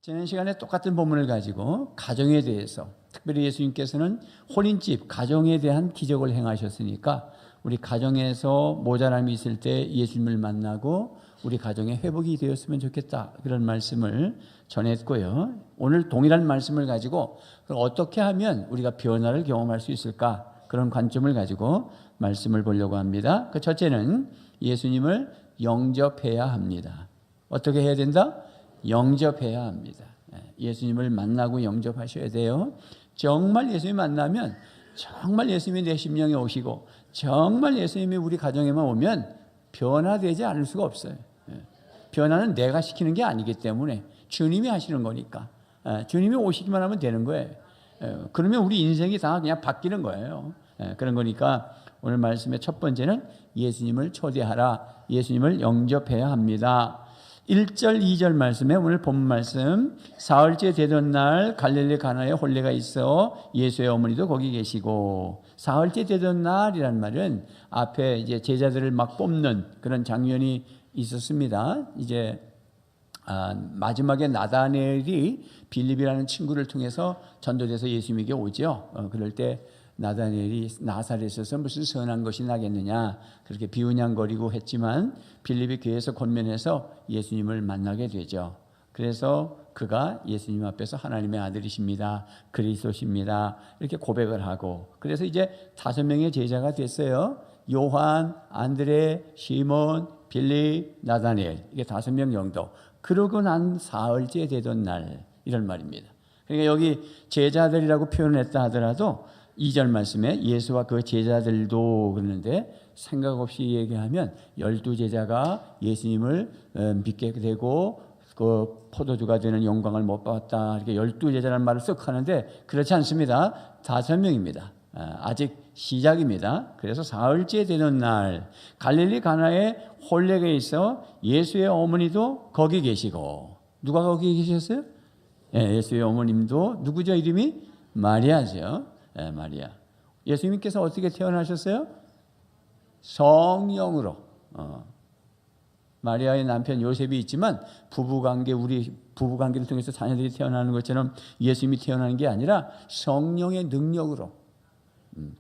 지난 시간에 똑같은 본문을 가지고 가정에 대해서, 특별히 예수님께서는 혼인집, 가정에 대한 기적을 행하셨으니까 우리 가정에서 모자람이 있을 때 예수님을 만나고 우리 가정에 회복이 되었으면 좋겠다, 그런 말씀을 전했고요. 오늘 동일한 말씀을 가지고 어떻게 하면 우리가 변화를 경험할 수 있을까, 그런 관점을 가지고 말씀을 보려고 합니다. 그 첫째는 예수님을 영접해야 합니다. 어떻게 해야 된다? 영접해야 합니다. 예수님을 만나고 영접하셔야 돼요. 정말 예수님 만나면, 정말 예수님이 내 심령에 오시고, 정말 예수님이 우리 가정에만 오면 변화되지 않을 수가 없어요. 변화는 내가 시키는 게 아니기 때문에 주님이 하시는 거니까, 주님이 오시기만 하면 되는 거예요. 그러면 우리 인생이 다 그냥 바뀌는 거예요. 그런 거니까 오늘 말씀의 첫 번째는 예수님을 초대하라, 예수님을 영접해야 합니다. 1절 2절 말씀에 오늘 본 말씀, 사흘째 되던 날 갈릴리 가나에 혼례가 있어 예수의 어머니도 거기 계시고, 사흘째 되던 날이란 말은 앞에 이제 제자들을 막 뽑는 그런 장면이 있었습니다. 이제 마지막에 나다나엘이 빌립이라는 친구를 통해서 전도돼서 예수님에게 오죠. 그럴 때 나다나엘이 나사렛에서 무슨 선한 것이 나겠느냐, 그렇게 비우냥거리고 했지만 빌립이 교회에서 권면해서 예수님을 만나게 되죠. 그래서 그가 예수님 앞에서 하나님의 아들이십니다, 그리스도십니다, 이렇게 고백을 하고, 그래서 이제 5명의 제자가 됐어요. 요한, 안드레, 시몬, 빌립, 나다나엘, 이게 5명 정도. 그러고 난 사흘째 되던 날, 이런 말입니다. 그러니까 여기 제자들이라고 표현했다 하더라도 2절 말씀에 예수와 그 제자들도 그러는데, 생각 없이 얘기하면 12제자가 예수님을 믿게 되고 그 포도주가 되는 영광을 못 받았다, 이렇게 12제자라는 말을 쓱 하는데 그렇지 않습니다. 5명입니다. 아직 시작입니다. 그래서 사흘째 되는 날 갈릴리 가나에 혼례가 있어 예수의 어머니도 거기 계시고, 누가 거기 계셨어요? 예수의 어머님도 누구죠? 이름이 마리아죠. 마리아. 예수님께서 어떻게 태어나셨어요? 성령으로. 마리아의 남편 요셉이 있지만 부부관계, 우리 부부관계를 통해서 자녀들이 태어나는 것처럼 예수님이 태어나는 게 아니라 성령의 능력으로.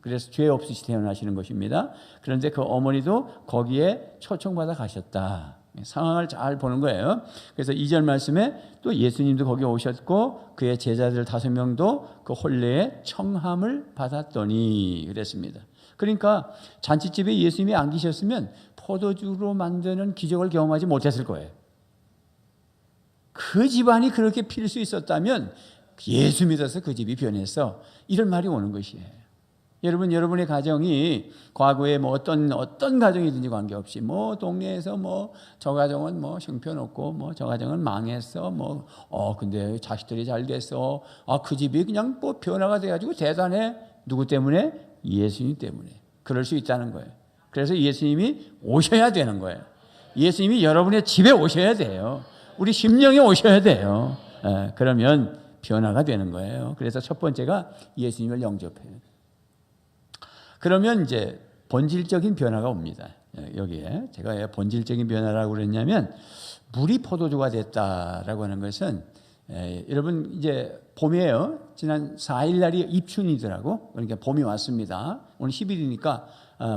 그래서 죄 없이 태어나시는 것입니다. 그런데 그 어머니도 거기에 초청받아 가셨다. 상황을 잘 보는 거예요. 그래서 2절 말씀에 또 예수님도 거기 오셨고 그의 제자들 5명도 그 혼례에 청함을 받았더니 그랬습니다. 그러니까 잔치집에 예수님이 안 계셨으면 포도주로 만드는 기적을 경험하지 못했을 거예요. 그 집안이 그렇게 필 수 있었다면 예수 믿어서 그 집이 변했어, 이런 말이 오는 것이에요. 여러분, 여러분의 가정이 과거에 뭐 어떤 가정이든지 관계없이 뭐 동네에서 뭐 저 가정은 뭐 형편없고 뭐 저 가정은 망했어, 뭐 근데 자식들이 잘 됐어, 그 집이 그냥 뭐 변화가 돼가지고 대단해. 누구 때문에? 예수님 때문에. 그럴 수 있다는 거예요. 그래서 예수님이 오셔야 되는 거예요. 예수님이 여러분의 집에 오셔야 돼요. 우리 심령에 오셔야 돼요. 그러면 변화가 되는 거예요. 그래서 첫 번째가 예수님을 영접해요. 그러면 이제 본질적인 변화가 옵니다. 여기에 제가 왜 본질적인 변화라고 그랬냐면, 물이 포도주가 됐다라고 하는 것은, 여러분 이제 봄이에요. 지난 4일 날이 입춘이더라고. 그러니까 봄이 왔습니다. 오늘 10일이니까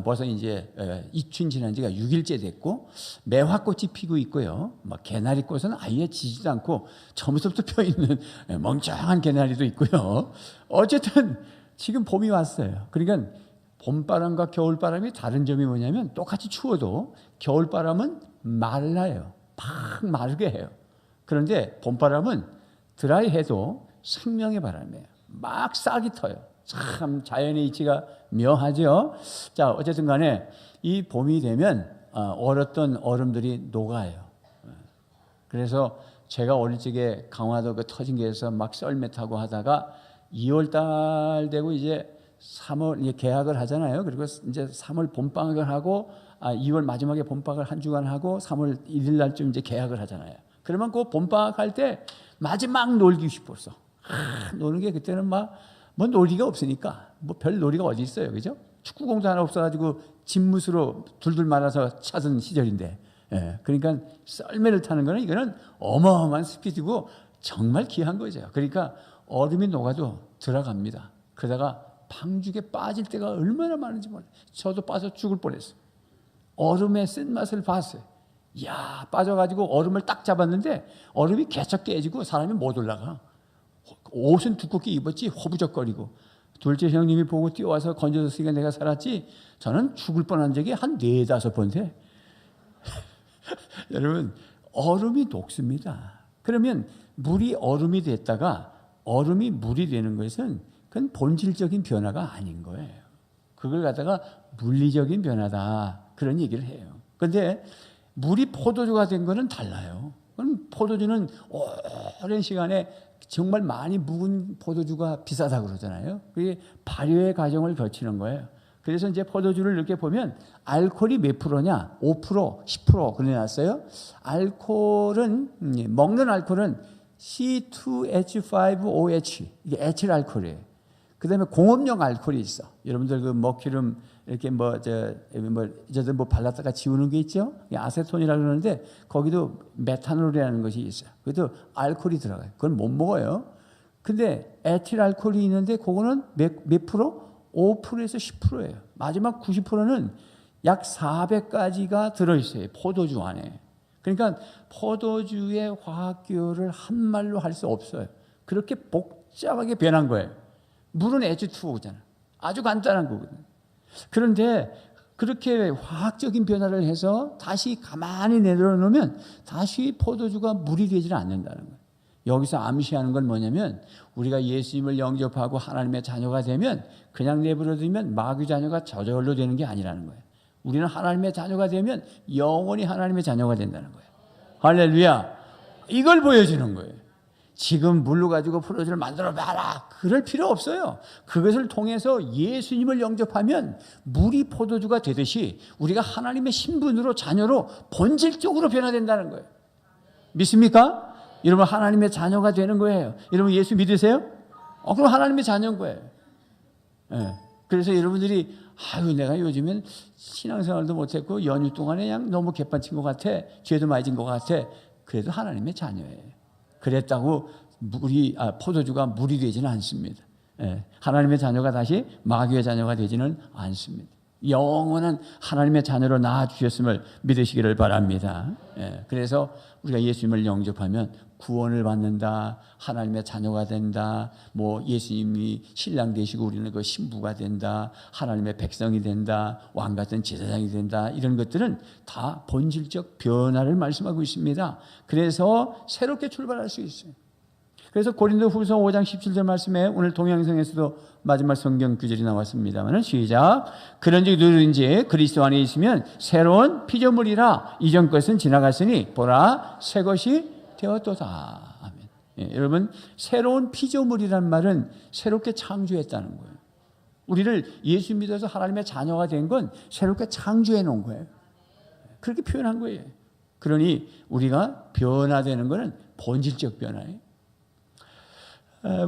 벌써 이제 입춘 지난 지가 6일째 됐고, 매화꽃이 피고 있고요. 막 개나리꽃은 아예 지지도 않고 처음부터 펴 있는 멍청한 개나리도 있고요. 어쨌든 지금 봄이 왔어요. 그러니까 봄바람과 겨울바람이 다른 점이 뭐냐면, 똑같이 추워도 겨울바람은 말라요. 팍 마르게 해요. 그런데 봄바람은 드라이해도 생명의 바람이에요. 막 싹이 터요. 참 자연의 이치가 묘하죠. 자, 어쨌든 간에 이 봄이 되면 얼었던 얼음들이 녹아요. 그래서 제가 어릴 적에 강화도 그 터진 게에서 막 썰매 타고 하다가 2월 달 되고 이제 3월 이제 개학을 하잖아요. 그리고 이제 3월 봄방학을 하고 2월 마지막에 봄방학을 한 주간 하고 3월 1일 날쯤 이제 개학을 하잖아요. 그러면 그 봄방학 할 때 마지막 놀기 싶었어. 노는 게 그때는 막 뭐 놀이가 없으니까 뭐 별 놀이가 어디 있어요, 그죠? 축구공도 하나 없어가지고 진무수로 둘둘 말아서 찾은 시절인데, 그러니까 썰매를 타는 거는 이거는 어마어마한 스피드고 정말 귀한 거죠. 그러니까 얼음이 녹아도 들어갑니다. 그러다가 방죽에 빠질 때가 얼마나 많은지 몰라요. 저도 빠져 죽을 뻔했어요. 얼음의 쓴맛을 봤어요. 이야, 빠져가지고 얼음을 딱 잡았는데 얼음이 개척 깨지고 사람이 못 올라가. 옷은 두껍게 입었지 허부적거리고. 둘째 형님이 보고 뛰어와서 건져줬으니까 내가 살았지, 저는 죽을 뻔한 적이 한 4-5번인데 여러분, 얼음이 녹습니다. 그러면 물이 얼음이 됐다가 얼음이 물이 되는 것은 그건 본질적인 변화가 아닌 거예요. 그걸 갖다가 물리적인 변화다, 그런 얘기를 해요. 그런데 물이 포도주가 된 거는 달라요. 그럼 포도주는 오랜 시간에 정말 많이 묵은 포도주가 비싸다고 그러잖아요. 그게 발효의 과정을 거치는 거예요. 그래서 이제 포도주를 이렇게 보면 알코올이 몇 프로냐? 5%, 10% 그래놨어요. 알코올은, 먹는 알코올은 C2H5OH, 이게 에틸 알코올이에요. 그 다음에 공업용 알코올이 있어. 여러분들 그 먹기름 이렇게 저들 발랐다가 지우는 게 있죠? 아세톤이라고 그러는데 거기도 메탄올이라는 것이 있어요. 그것도 알코올이 들어가요. 그건 못 먹어요. 근데 에틸 알코올이 있는데 그거는 몇 프로? 5%에서 10%예요. 마지막 90%는 약 400가지가 들어있어요. 포도주 안에. 그러니까 포도주의 화학기호를 한 말로 할 수 없어요. 그렇게 복잡하게 변한 거예요. 물은 H2O잖아. 아주 간단한 거거든요. 그런데 그렇게 화학적인 변화를 해서 다시 가만히 내려놓으면 다시 포도주가 물이 되지는 않는다는 거예요. 여기서 암시하는 건 뭐냐면 우리가 예수님을 영접하고 하나님의 자녀가 되면 그냥 내버려두면 마귀 자녀가 저절로 되는 게 아니라는 거예요. 우리는 하나님의 자녀가 되면 영원히 하나님의 자녀가 된다는 거예요. 할렐루야. 이걸 보여주는 거예요. 지금 물로 가지고 포도주를 만들어 봐라, 그럴 필요 없어요. 그것을 통해서 예수님을 영접하면 물이 포도주가 되듯이 우리가 하나님의 신분으로, 자녀로 본질적으로 변화된다는 거예요. 믿습니까? 여러분, 하나님의 자녀가 되는 거예요. 여러분, 예수 믿으세요? 그럼 하나님의 자녀인 거예요. 네. 그래서 여러분들이 내가 요즘엔 신앙생활도 못했고 연휴 동안에 그냥 너무 개판친 것 같아, 죄도 많이 진 것 같아. 그래도 하나님의 자녀예요. 그랬다고 포도주가 물이 되지는 않습니다. 예, 하나님의 자녀가 다시 마귀의 자녀가 되지는 않습니다. 영원한 하나님의 자녀로 낳아주셨음을 믿으시기를 바랍니다. 예, 그래서 우리가 예수님을 영접하면 구원을 받는다, 하나님의 자녀가 된다, 예수님이 신랑 되시고 우리는 그 신부가 된다, 하나님의 백성이 된다, 왕 같은 제사장이 된다, 이런 것들은 다 본질적 변화를 말씀하고 있습니다. 그래서 새롭게 출발할 수 있어요. 그래서 고린도후서 5장 17절 말씀에 오늘 동영상에서도 마지막 성경 구절이 나왔습니다만, 시작. 그런즉 누구든지 그리스도 안에 있으면 새로운 피조물이라, 이전 것은 지나갔으니 보라 새 것이 되었도다. 아멘. 예, 여러분, 새로운 피조물이란 말은 새롭게 창조했다는 거예요. 우리를 예수 믿어서 하나님의 자녀가 된 건 새롭게 창조해 놓은 거예요. 그렇게 표현한 거예요. 그러니 우리가 변화되는 것은 본질적 변화예요.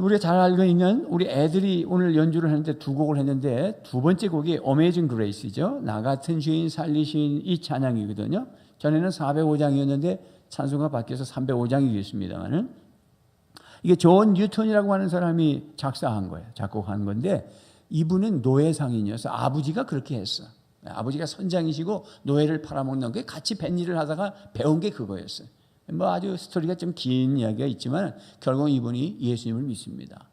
우리가 잘 알고 있는 우리 애들이 오늘 연주를 하는데 두 곡을 했는데, 두 번째 곡이 어메이징 그레이스죠. 나 같은 죄인 살리신 이 찬양이거든요. 전에는 405장이었는데 찬송가 바뀌어서 305장이 됐습니다만은, 이게 존 뉴턴이라고 하는 사람이 작사한 거예요. 작곡한 건데, 이분은 노예 상인이어서 아버지가 그렇게 했어. 아버지가 선장이시고 노예를 팔아먹는 게 같이 뱃일을 하다가 배운 게 그거였어요. 아주 스토리가 좀 긴 이야기가 있지만 결국 이분이 예수님을 믿습니다.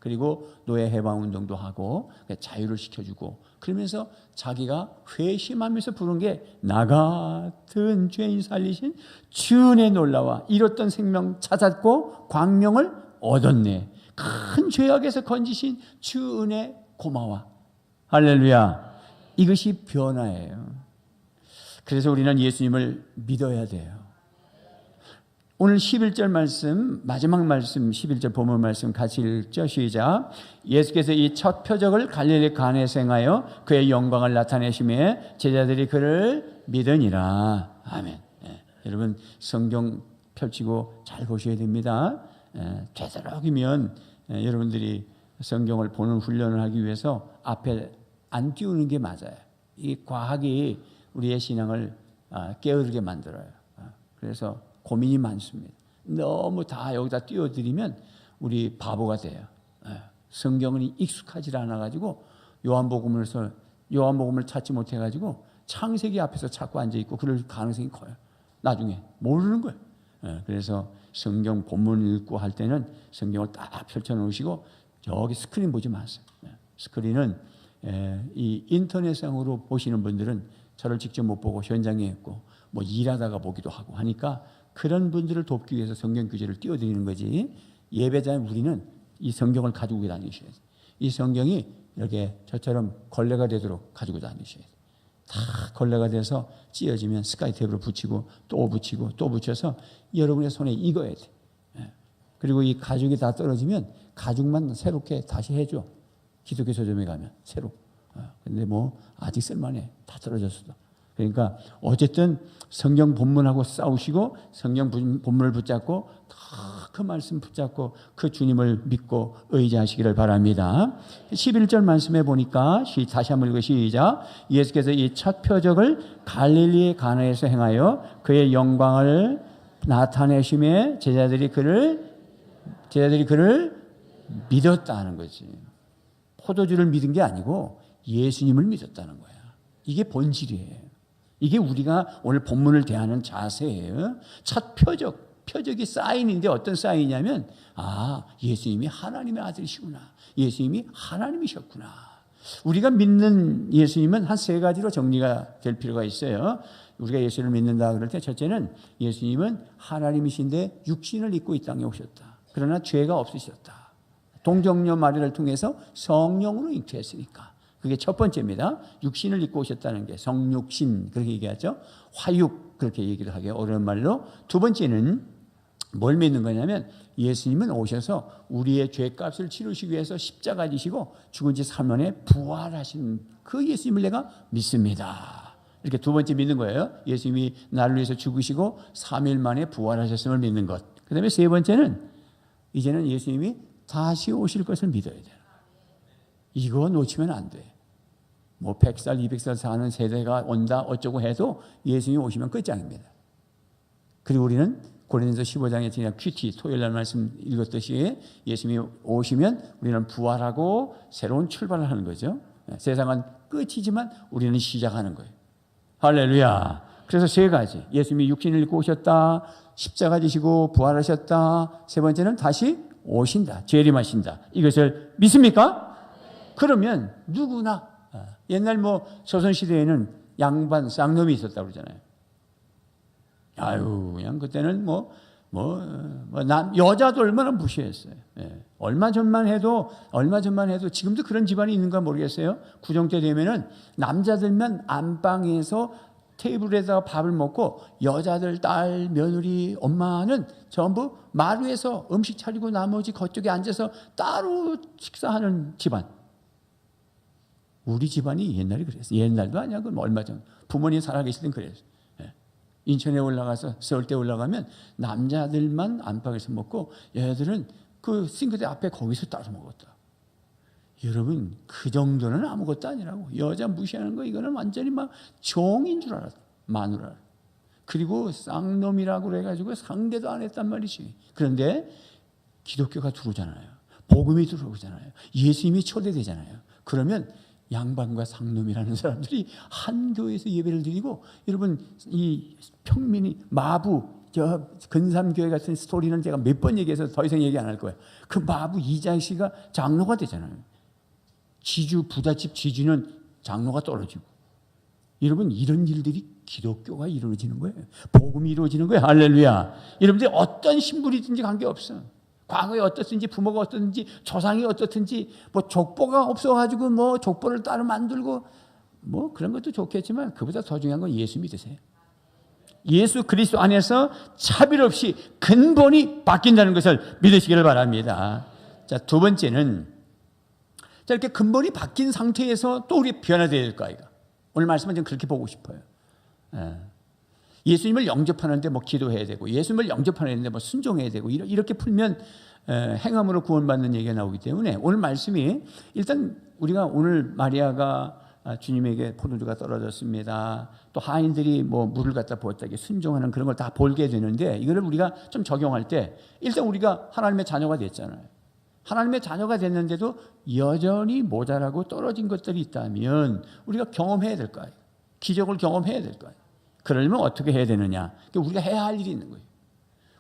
그리고 노예 해방 운동도 하고 자유를 시켜주고, 그러면서 자기가 회심하면서 부른 게 나 같은 죄인 살리신 주 은혜 놀라와 잃었던 생명 찾았고 광명을 얻었네. 큰 죄악에서 건지신 주 은혜 고마워. 할렐루야. 이것이 변화예요. 그래서 우리는 예수님을 믿어야 돼요. 오늘 11절 말씀, 마지막 말씀 11절 본문 말씀 같이 읽죠. 시작. 예수께서 이 첫 표적을 갈릴리 가나에서 행하여 그의 영광을 나타내심에 제자들이 그를 믿으니라. 아멘. 예, 여러분, 성경 펼치고 잘 보셔야 됩니다. 되도록이면 여러분들이 성경을 보는 훈련을 하기 위해서 앞에 안 띄우는 게 맞아요. 이 과학이 우리의 신앙을 게으르게 만들어요. 그래서 고민이 많습니다. 너무 다 여기다 띄워드리면 우리 바보가 돼요. 성경은 익숙하지 않아가지고 요한복음을 찾지 못해가지고 창세기 앞에서 자꾸 앉아있고 그럴 가능성이 커요. 나중에 모르는 거예요. 그래서 성경 본문을 읽고 할 때는 성경을 딱 펼쳐놓으시고 저기 스크린 보지 마세요. 스크린은 이 인터넷상으로 보시는 분들은 저를 직접 못 보고 현장에 있고 뭐 일하다가 보기도 하고 하니까 그런 분들을 돕기 위해서 성경 규제를 띄워드리는 거지, 예배자인 우리는 이 성경을 가지고 다니셔야 돼요. 이 성경이 이렇게 저처럼 걸레가 되도록 가지고 다니셔야 돼요. 다 걸레가 돼서 찢어지면 스카이테이프로 붙이고 또 붙이고 또 붙여서 여러분의 손에 익어야 돼요. 그리고 이 가죽이 다 떨어지면 가죽만 새롭게 다시 해줘. 기독교 서점에 가면 새로. 근데 뭐 아직 쓸만해. 다 떨어졌어도. 그러니까 어쨌든 성경 본문하고 싸우시고 성경 본문을 붙잡고 다 그 말씀 붙잡고 그 주님을 믿고 의지하시기를 바랍니다. 11절 말씀에 보니까 다시 한번 읽어 시작. 예수께서 이 첫 표적을 갈릴리의 가나에서 행하여 그의 영광을 나타내심에 제자들이 그를 믿었다는 거지. 포도주를 믿은 게 아니고 예수님을 믿었다는 거야. 이게 본질이에요. 이게 우리가 오늘 본문을 대하는 자세예요. 첫 표적이 사인인데 어떤 사인이냐면 예수님이 하나님의 아들이시구나. 예수님이 하나님이셨구나. 우리가 믿는 예수님은 한 세 가지로 정리가 될 필요가 있어요. 우리가 예수를 믿는다 그럴 때 첫째는 예수님은 하나님이신데 육신을 입고 이 땅에 오셨다. 그러나 죄가 없으셨다. 동정녀 마리아를 통해서 성령으로 잉태했으니까. 그게 첫 번째입니다. 육신을 입고 오셨다는 게 성육신 그렇게 얘기하죠. 화육 그렇게 얘기를 하기 어려운 말로. 두 번째는 뭘 믿는 거냐면 예수님은 오셔서 우리의 죄값을 치르시기 위해서 십자가 지시고 죽은 지 3일에 부활하신 그 예수님을 내가 믿습니다. 이렇게 두 번째 믿는 거예요. 예수님이 나를 위해서 죽으시고 3일 만에 부활하셨음을 믿는 것. 그 다음에 세 번째는 이제는 예수님이 다시 오실 것을 믿어야 돼요. 이거 놓치면 안 돼. 뭐 100살, 200살 사는 세대가 온다 어쩌고 해도 예수님이 오시면 끝장입니다. 그리고 우리는 고린도서 15장에 지난 큐티 토요일 날 말씀 읽었듯이 예수님이 오시면 우리는 부활하고 새로운 출발을 하는 거죠. 세상은 끝이지만 우리는 시작하는 거예요. 할렐루야. 그래서 세 가지. 예수님이 육신을 입고 오셨다. 십자가 지시고 부활하셨다. 세 번째는 다시 오신다. 재림하신다. 이것을 믿습니까? 그러면 누구나 옛날 뭐 조선시대에는 양반 쌍놈이 있었다고 그러잖아요. 그냥 그때는 여자도 얼마나 무시했어요. 얼마 전만 해도 지금도 그런 집안이 있는가 모르겠어요. 구정 때 되면은 남자들만 안방에서 테이블에다가 밥을 먹고 여자들, 딸, 며느리, 엄마는 전부 마루에서 음식 차리고 나머지 그쪽에 앉아서 따로 식사하는 집안. 우리 집안이 옛날에 그랬어요. 옛날도 아니야. 그럼 얼마 전 부모님 살아계실 땐 그랬어요. 인천에 올라가서 서울대 올라가면 남자들만 안방에서 먹고 여자들은 그 싱크대 앞에 거기서 따로 먹었다. 여러분 그 정도는 아무것도 아니라고. 여자 무시하는 거 이거는 완전히 막 종인 줄 알았다. 마누라. 그리고 쌍놈이라고 그래가지고 상대도 안 했단 말이지. 그런데 기독교가 들어오잖아요. 복음이 들어오잖아요. 예수님이 초대되잖아요. 그러면 양반과 상놈이라는 사람들이 한 교회에서 예배를 드리고, 여러분 이 평민이 마부 저 근삼교회 같은 스토리는 제가 몇 번 얘기해서 더 이상 얘기 안 할 거예요. 그 마부 이장 씨가 장로가 되잖아요. 지주 부잣집 지주는 장로가 떨어지고. 여러분 이런 일들이 기독교가 이루어지는 거예요. 복음이 이루어지는 거예요. 할렐루야. 여러분들이 어떤 신분이든지 관계없어. 과거에 어떻든지 부모가 어떻든지 조상이 어떻든지 뭐 족보가 없어가지고 뭐 족보를 따로 만들고 뭐 그런 것도 좋겠지만 그보다 더 중요한 건 예수 믿으세요. 예수 그리스도 안에서 차별 없이 근본이 바뀐다는 것을 믿으시기를 바랍니다. 자, 두 번째는 자, 이렇게 근본이 바뀐 상태에서 또 우리 변화되어야 될 거 아이가. 오늘 말씀은 좀 그렇게 보고 싶어요. 예수님을 영접하는데 뭐 기도해야 되고, 예수님을 영접하는데 뭐 순종해야 되고, 이렇게 풀면 행함으로 구원받는 얘기가 나오기 때문에 오늘 말씀이 일단 우리가 오늘 마리아가 주님에게 포도주가 떨어졌습니다. 또 하인들이 뭐 물을 갖다 부었다 순종하는 그런 걸 다 볼게 되는데 이거를 우리가 좀 적용할 때 일단 우리가 하나님의 자녀가 됐잖아요. 하나님의 자녀가 됐는데도 여전히 모자라고 떨어진 것들이 있다면 우리가 경험해야 될 거예요. 기적을 경험해야 될 거예요. 그러려면 어떻게 해야 되느냐? 우리가 해야 할 일이 있는 거예요.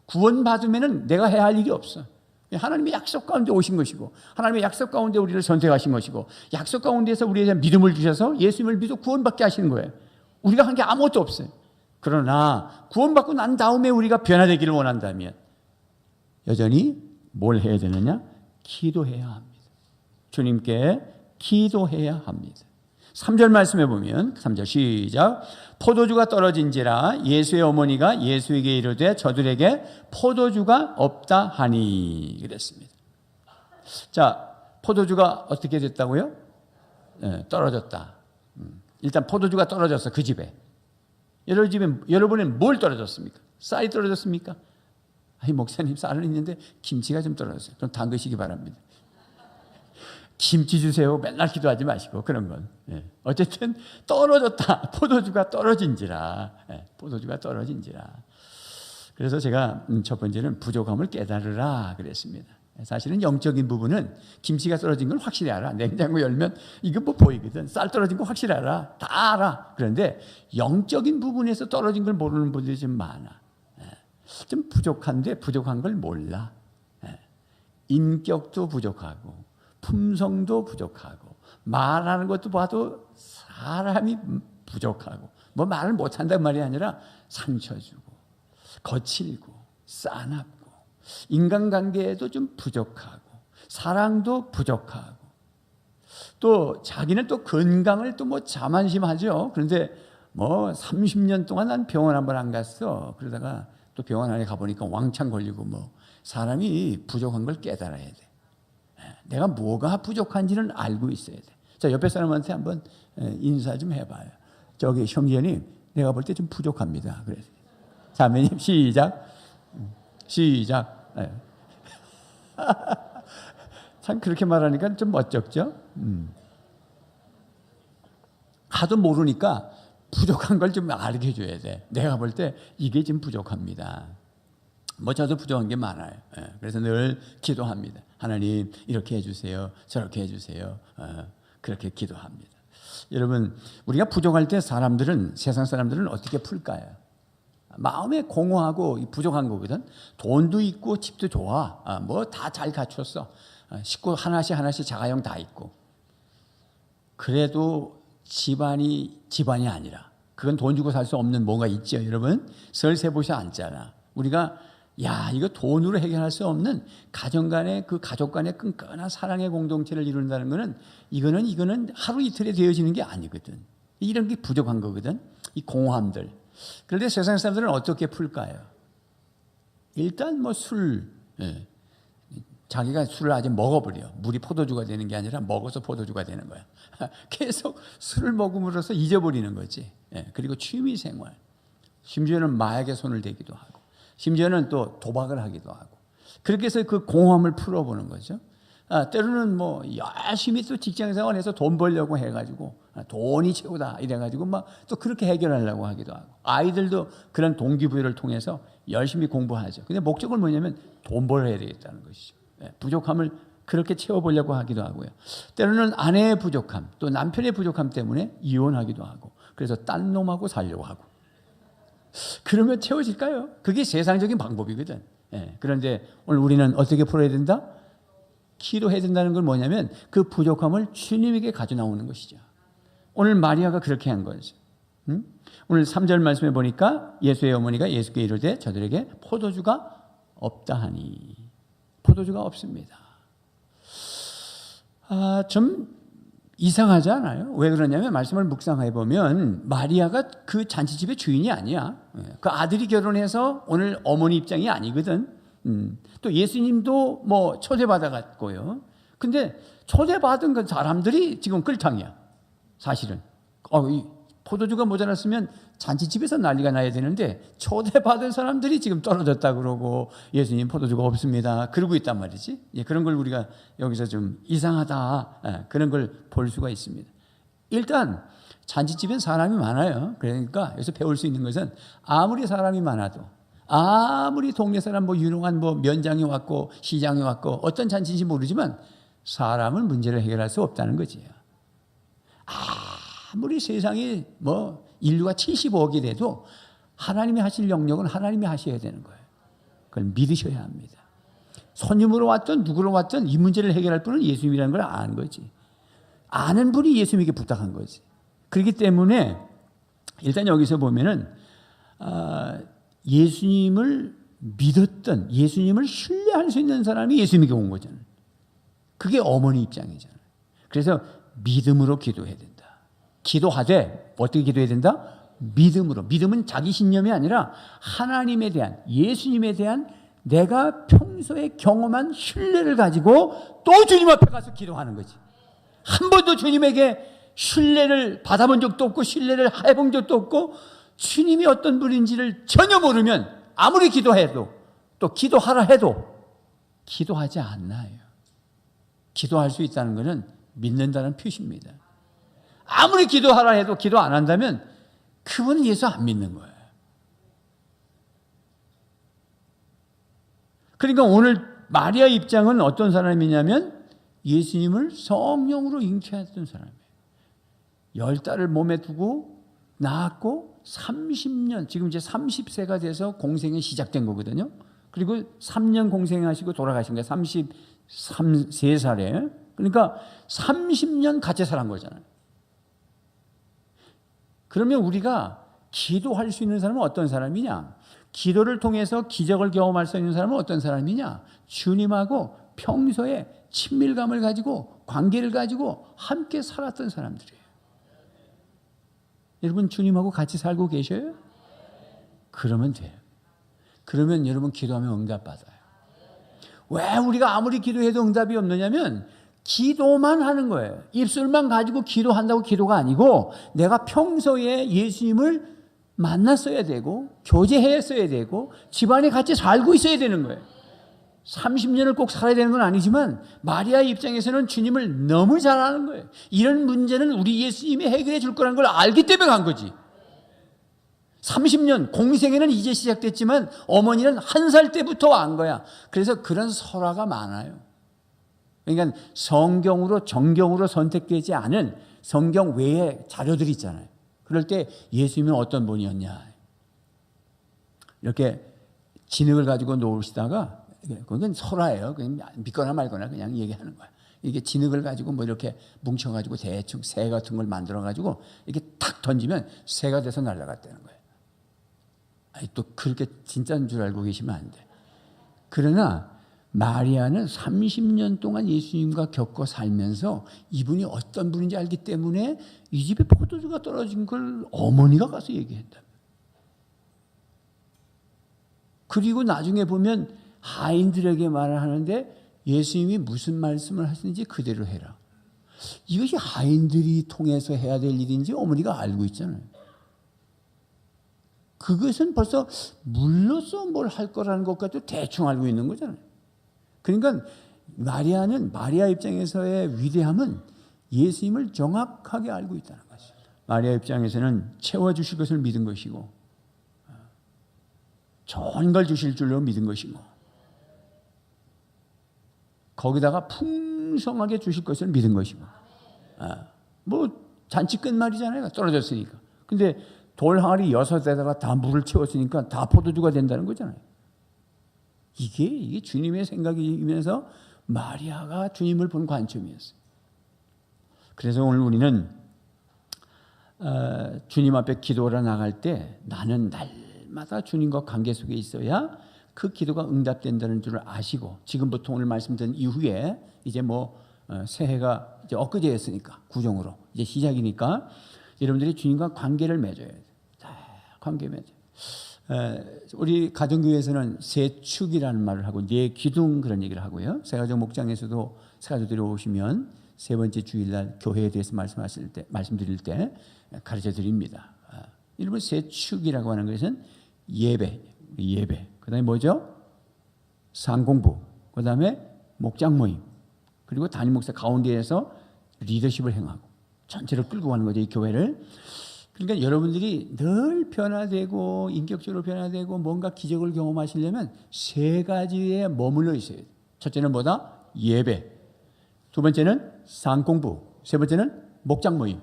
구원받으면 내가 해야 할 일이 없어. 하나님의 약속 가운데 오신 것이고 하나님의 약속 가운데 우리를 선택하신 것이고 약속 가운데서 우리에게 믿음을 주셔서 예수님을 믿어 구원받게 하시는 거예요. 우리가 한 게 아무것도 없어요. 그러나 구원받고 난 다음에 우리가 변화되기를 원한다면 여전히 뭘 해야 되느냐? 기도해야 합니다. 주님께 기도해야 합니다. 3절 말씀해 보면 3절 시작. 포도주가 떨어진지라 예수의 어머니가 예수에게 이르되 저들에게 포도주가 없다 하니 그랬습니다. 자, 포도주가 어떻게 됐다고요? 떨어졌다. 일단 포도주가 떨어졌어. 그 집에. 여러분은 뭘 떨어졌습니까? 쌀이 떨어졌습니까? 아니 목사님 쌀은 있는데 김치가 좀 떨어졌어요. 좀 담그시기 바랍니다. 김치 주세요. 맨날 기도하지 마시고 그런 건. 어쨌든 떨어졌다. 포도주가 떨어진지라. 포도주가 떨어진지라. 그래서 제가 첫 번째는 부족함을 깨달으라 그랬습니다. 사실은 영적인 부분은 김치가 떨어진 걸 확실히 알아. 냉장고 열면 이거 뭐 보이거든. 쌀 떨어진 거 확실히 알아. 다 알아. 그런데 영적인 부분에서 떨어진 걸 모르는 분들이 좀 많아. 좀 부족한데 부족한 걸 몰라. 인격도 부족하고 품성도 부족하고 말하는 것도 봐도 사람이 부족하고 뭐 말을 못한단 말이 아니라 상처 주고 거칠고 싸납고 인간관계에도 좀 부족하고 사랑도 부족하고 또 자기는 또 건강을 또 뭐 자만심하죠. 그런데 뭐 30년 동안 난 병원 한 번 안 갔어. 그러다가 또 병원 안에 가보니까 왕창 걸리고 뭐 사람이 부족한 걸 깨달아야 돼. 내가 뭐가 부족한지는 알고 있어야 돼. 자, 옆에 사람한테 한번 인사 좀 해봐요. 저기 형제님, 내가 볼 때 좀 부족합니다. 그래서 자매님 시작. 시작. 참 그렇게 말하니까 좀 멋쩍죠? 하도 모르니까 부족한 걸 좀 알게 해줘야 돼. 내가 볼 때 이게 좀 부족합니다. 뭐 저도 부족한 게 많아요. 그래서 늘 기도합니다. 하나님 이렇게 해주세요. 저렇게 해주세요. 그렇게 기도합니다. 여러분 우리가 부족할 때 세상 사람들은 어떻게 풀까요? 마음에 공허하고 부족한 거거든. 돈도 있고 집도 좋아. 뭐 다 잘 갖췄어. 식구 하나씩 자가용 다 있고. 그래도 집안이 아니라 그건 돈 주고 살 수 없는 뭔가 있죠. 여러분 설세보시 앉잖아. 우리가 이거 돈으로 해결할 수 없는 가정 간의 그 가족 간의 끈끈한 사랑의 공동체를 이룬다는 거는 이거는 하루 이틀에 되어지는 게 아니거든. 이런 게 부족한 거거든. 이 공허함들. 그런데 세상 사람들은 어떻게 풀까요? 일단 뭐 자기가 술을 아직 먹어버려. 물이 포도주가 되는 게 아니라 먹어서 포도주가 되는 거야. 계속 술을 먹음으로써 잊어버리는 거지. 그리고 취미생활. 심지어는 마약에 손을 대기도 하고. 심지어는 또 도박을 하기도 하고. 그렇게 해서 그 공허함을 풀어보는 거죠. 때로는 뭐 열심히 또 직장생활해서 돈 벌려고 해가지고 돈이 최고다 이래가지고 막 또 그렇게 해결하려고 하기도 하고. 아이들도 그런 동기부여를 통해서 열심히 공부하죠. 근데 목적은 뭐냐면 돈 벌어야 되겠다는 것이죠. 부족함을 그렇게 채워보려고 하기도 하고요. 때로는 아내의 부족함, 또 남편의 부족함 때문에 이혼하기도 하고. 그래서 딴 놈하고 살려고 하고. 그러면 채워질까요? 그게 세상적인 방법이거든. 그런데 오늘 우리는 어떻게 풀어야 된다? 기도해야 된다는 건 뭐냐면 그 부족함을 주님에게 가져 나오는 것이죠. 오늘 마리아가 그렇게 한 거죠. 오늘 3절 말씀에 보니까 예수의 어머니가 예수께 이르되 저들에게 포도주가 없다 하니. 포도주가 없습니다. 좀 이상하지 않아요? 왜 그러냐면 말씀을 묵상해 보면 마리아가 그 잔치집의 주인이 아니야. 그 아들이 결혼해서 오늘 어머니 입장이 아니거든. 또 예수님도 뭐 초대받아갔고요. 근데 초대받은 그 사람들이 지금 끌탕이야. 사실은. 이 포도주가 모자랐으면 잔치집에서 난리가 나야 되는데 초대받은 사람들이 지금 떨어졌다 그러고 예수님 포도주가 없습니다. 그러고 있단 말이지. 그런 걸 우리가 여기서 좀 이상하다. 그런 걸 볼 수가 있습니다. 일단 잔치집엔 사람이 많아요. 그러니까 여기서 배울 수 있는 것은 아무리 사람이 많아도, 아무리 동네 사람 뭐 유능한 뭐 면장이 왔고 시장이 왔고 어떤 잔치인지 모르지만 사람은 문제를 해결할 수 없다는 거지요. 아무리 세상이 뭐 인류가 75억이 돼도 하나님이 하실 영역은 하나님이 하셔야 되는 거예요. 그걸 믿으셔야 합니다. 손님으로 왔든 누구로 왔든 이 문제를 해결할 분은 예수님이라는 걸 아는 거지. 아는 분이 예수님에게 부탁한 거지. 그렇기 때문에 일단 여기서 보면은 예수님을 믿었던, 예수님을 신뢰할 수 있는 사람이 예수님에게 온 거잖아요. 그게 어머니 입장이잖아요. 그래서 믿음으로 기도해야 된다. 기도하되 어떻게 기도해야 된다? 믿음으로. 믿음은 자기 신념이 아니라 하나님에 대한, 예수님에 대한 내가 평소에 경험한 신뢰를 가지고 또 주님 앞에 가서 기도하는 거지. 한 번도 주님에게 신뢰를 받아본 적도 없고 신뢰를 해본 적도 없고 주님이 어떤 분인지를 전혀 모르면 아무리 기도해도 또 기도하라 해도 기도하지 않나요. 기도할 수 있다는 것은 믿는다는 표시입니다. 아무리 기도하라 해도 기도 안 한다면 그분은 예수 안 믿는 거예요. 그러니까 오늘 마리아 입장은 어떤 사람이냐면 예수님을 성령으로 잉태했던 사람이에요. 10달을 몸에 두고 낳았고 30년, 지금 이제 30세가 돼서 공생이 시작된 거거든요. 그리고 3년 공생하시고 돌아가신 거예요. 33살에. 그러니까 30년 같이 살은 거잖아요. 그러면 우리가 기도할 수 있는 사람은 어떤 사람이냐? 기도를 통해서 기적을 경험할 수 있는 사람은 어떤 사람이냐? 주님하고 평소에 친밀감을 가지고 관계를 가지고 함께 살았던 사람들이에요. 여러분 주님하고 같이 살고 계셔요? 그러면 돼요. 그러면 여러분 기도하면 응답받아요. 왜 우리가 아무리 기도해도 응답이 없느냐면 기도만 하는 거예요. 입술만 가지고 기도한다고 기도가 아니고 내가 평소에 예수님을 만났어야 되고 교제했어야 되고 집안에 같이 살고 있어야 되는 거예요. 30년을 꼭 살아야 되는 건 아니지만 마리아 입장에서는 주님을 너무 잘 아는 거예요. 이런 문제는 우리 예수님이 해결해 줄 거라는 걸 알기 때문에 간 거지. 30년 공생애는 이제 시작됐지만 어머니는 1살 때부터 안 거야. 그래서 그런 설화가 많아요. 그러니까 성경으로 정경으로 선택되지 않은 성경 외의 자료들이 있잖아요. 그럴 때 예수님은 어떤 분이었냐. 이렇게 진흙을 가지고 놓으시다가 그건 설화예요. 그냥 믿거나 말거나 그냥 얘기하는 거야. 이게 진흙을 가지고 뭐 이렇게 뭉쳐가지고 대충 새 같은 걸 만들어가지고 이렇게 탁 던지면 새가 돼서 날아갔다는 거예요. 아니, 또 그렇게 진짜인 줄 알고 계시면 안 돼. 그러나 마리아는 30년 동안 예수님과 겪어 살면서 이분이 어떤 분인지 알기 때문에 이 집에 포도주가 떨어진 걸 어머니가 가서 얘기했다. 그리고 나중에 보면 하인들에게 말을 하는데 예수님이 무슨 말씀을 하시는지 그대로 해라. 이것이 하인들이 통해서 해야 될 일인지 어머니가 알고 있잖아요. 그것은 벌써 물로서 뭘 할 거라는 것까지도 대충 알고 있는 거잖아요. 그러니까 마리아 입장에서의 위대함은 예수님을 정확하게 알고 있다는 것이죠. 마리아 입장에서는 채워주실 것을 믿은 것이고 좋은 걸 주실 줄로 믿은 것이고 거기다가 풍성하게 주실 것을 믿은 것이고 뭐 잔치 끝말이잖아요. 떨어졌으니까. 근데 돌 항아리 6에다가 다 물을 채웠으니까 다 포도주가 된다는 거잖아요. 이게 주님의 생각이면서 마리아가 주님을 본 관점이었어요. 그래서 오늘 우리는 주님 앞에 기도하러 나갈 때 나는 날마다 주님과 관계 속에 있어야 그 기도가 응답된다는 줄을 아시고 지금부터 오늘 말씀드린 이후에 이제 뭐 새해가 이제 엊그제였으니까 구정으로 이제 시작이니까 여러분들이 주님과 관계를 맺어야 돼요. 관계 맺어요. 우리 가정교회에서는 세 축이라는 말을 하고 네 기둥 그런 얘기를 하고요. 새가족 목장에서도 새가족들이 오시면 세 번째 주일날 교회에 대해서 말씀드릴 때 가르쳐 드립니다. 이런 세 축이라고 하는 것은 예배. 그다음에 뭐죠? 상공부. 그다음에 목장 모임. 그리고 담임 목사 가운데에서 리더십을 행하고 전체를 끌고 가는 거죠, 이 교회를. 그러니까 여러분들이 늘 변화되고 인격적으로 변화되고 뭔가 기적을 경험하시려면 세 가지에 머물러 있어야 돼요. 첫째는 뭐다? 예배. 두 번째는 상공부. 세 번째는 목장 모임.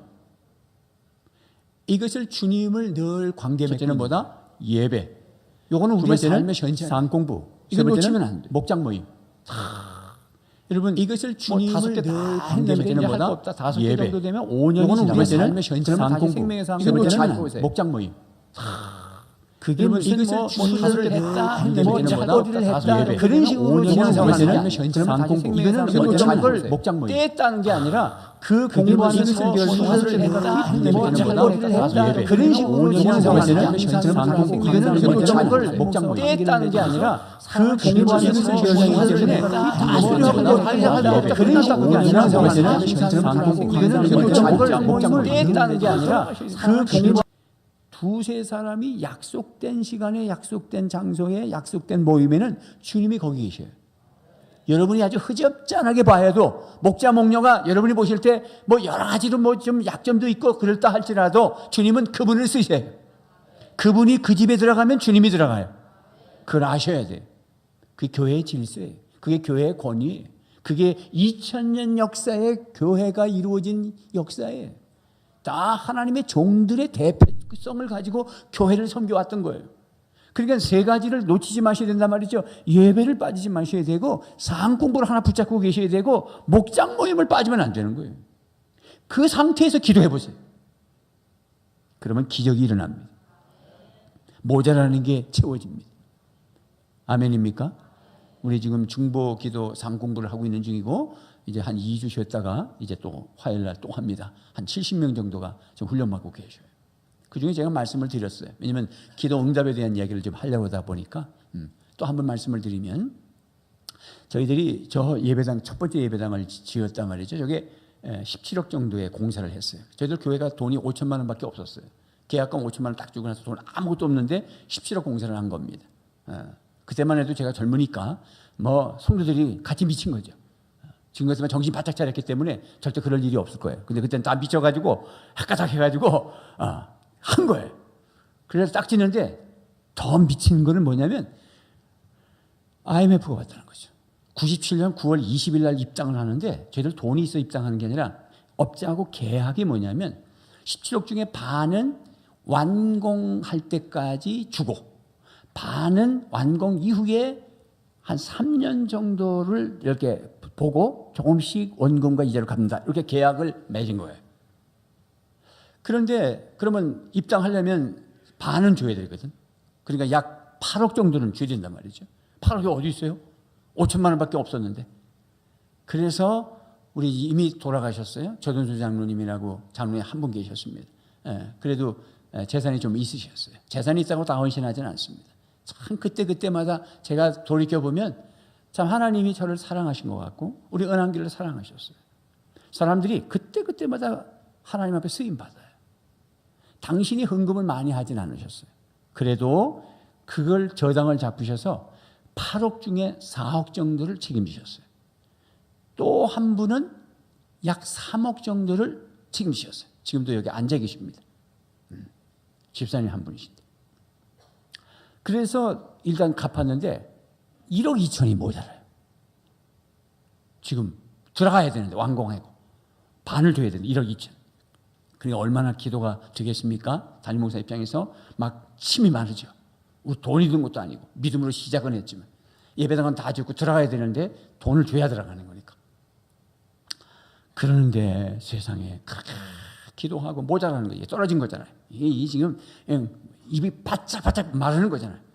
이것을 주님을 늘 관계 맺고 첫째는 뭐다? 예배. 요거는 우리의 삶의 현장. 상공부. 세 번째는 안 돼. 목장 모임. 여러분 이것을 주님을 늘 관계 맺는 뭐다? 다섯 개 정도 되면 5년이 지나면 삶의 현장. 상공부. 세 번째는 목장 모임. 그게 무슨 이것을 주님을 했다, 뭐 장거리를 했다 그런 식으로 진행하는 상공부. 이거는 뭐 목장 모임. 떼었다는 게 아니라 그 공부하는 것을 수사를 했다, 뭐 장거리를 했다 그런 식으로 진행하는 상공부. 이거는 뭐 목장 모임. 떼었다는 게 아니라 그 공부하는 것을 수사를 했다, 뭐 그런 식으로 아니라 상공부. 이거는 뭐 목장 모임. 떼었다는 게 아니라 그 공부 두세 사람이 약속된 시간에 약속된 장소에 약속된 모임에는 주님이 거기 계셔요. 여러분이 아주 흐접짠하게 봐야도 목자 목녀가 여러분이 보실 때 뭐 여러 가지로 뭐 좀 약점도 있고 그럴다 할지라도 주님은 그분을 쓰셔요. 그분이 그 집에 들어가면 주님이 들어가요. 그걸 아셔야 돼요. 그게 교회의 질서예요. 그게 교회의 권위예요. 그게 2000년 역사의 교회가 이루어진 역사예요. 다 하나님의 종들의 대표성을 가지고 교회를 섬겨왔던 거예요. 그러니까 세 가지를 놓치지 마셔야 된단 말이죠. 예배를 빠지지 마셔야 되고 상공부를 하나 붙잡고 계셔야 되고 목장 모임을 빠지면 안 되는 거예요. 그 상태에서 기도해 보세요. 그러면 기적이 일어납니다. 모자라는 게 채워집니다. 아멘입니까? 우리 지금 중보 기도 상공부를 하고 있는 중이고 이제 한 2주 쉬었다가 이제 또 화요일 날 또 합니다. 한 70명 정도가 지금 훈련받고 계셔요. 그중에 제가 말씀을 드렸어요. 왜냐하면 기도 응답에 대한 이야기를 좀 하려고 하다 보니까 또 한 번 말씀을 드리면 저희들이 저 예배당 첫 번째 예배당을 지었단 말이죠. 저게 17억 정도의 공사를 했어요. 저희들 교회가 돈이 5천만 원밖에 없었어요. 계약금 5천만 원 딱 주고 나서 돈 아무것도 없는데 17억 공사를 한 겁니다. 그때만 해도 제가 젊으니까 뭐 성도들이 같이 미친 거죠. 지금 같으면 정신 바짝 차렸기 때문에 절대 그럴 일이 없을 거예요. 근데 그때는 다 미쳐가지고 핫가닥 해가지고 한 거예요. 그래서 딱 지는데 더 미친 거는 뭐냐면 IMF가 왔다는 거죠. 97년 9월 20일 날 입당을 하는데 저희들 돈이 있어 입당하는 게 아니라 업자하고 계약이 뭐냐면 17억 중에 반은 완공할 때까지 주고 반은 완공 이후에 한 3년 정도를 이렇게 보고 조금씩 원금과 이자를 갚는다. 이렇게 계약을 맺은 거예요. 그런데 그러면 입당하려면 반은 줘야 되거든. 그러니까 약 8억 정도는 줘야 된단 말이죠. 8억이 어디 있어요? 5천만 원밖에 없었는데. 그래서 우리 이미 돌아가셨어요. 조동수 장로님이라고 장로님 한 분 계셨습니다. 그래도 재산이 좀 있으셨어요. 재산이 있다고 다 헌신하지는 않습니다. 참 그때마다 제가 돌이켜보면 참 하나님이 저를 사랑하신 것 같고 우리 은한교를 사랑하셨어요. 사람들이 그때마다 하나님 앞에 쓰임받아요. 당신이 헌금을 많이 하진 않으셨어요. 그래도 그걸 저당을 잡으셔서 8억 중에 4억 정도를 책임지셨어요. 또 한 분은 약 3억 정도를 책임지셨어요. 지금도 여기 앉아 계십니다. 집사님 한 분이신데. 그래서 일단 갚았는데 1억 2천이 모자라요. 지금 들어가야 되는데 완공하고 반을 줘야 되는데 1억 2천. 그러니까 얼마나 기도가 되겠습니까? 담임 목사 입장에서 막 침이 마르죠. 우리 돈이 든 것도 아니고 믿음으로 시작은 했지만 예배당은 다 짓고 들어가야 되는데 돈을 줘야 들어가는 거니까. 그러는데 세상에 그렇게 기도하고 모자라는 거 이게 떨어진 거잖아요. 이게 지금 입이 바짝바짝 마르는 거잖아요.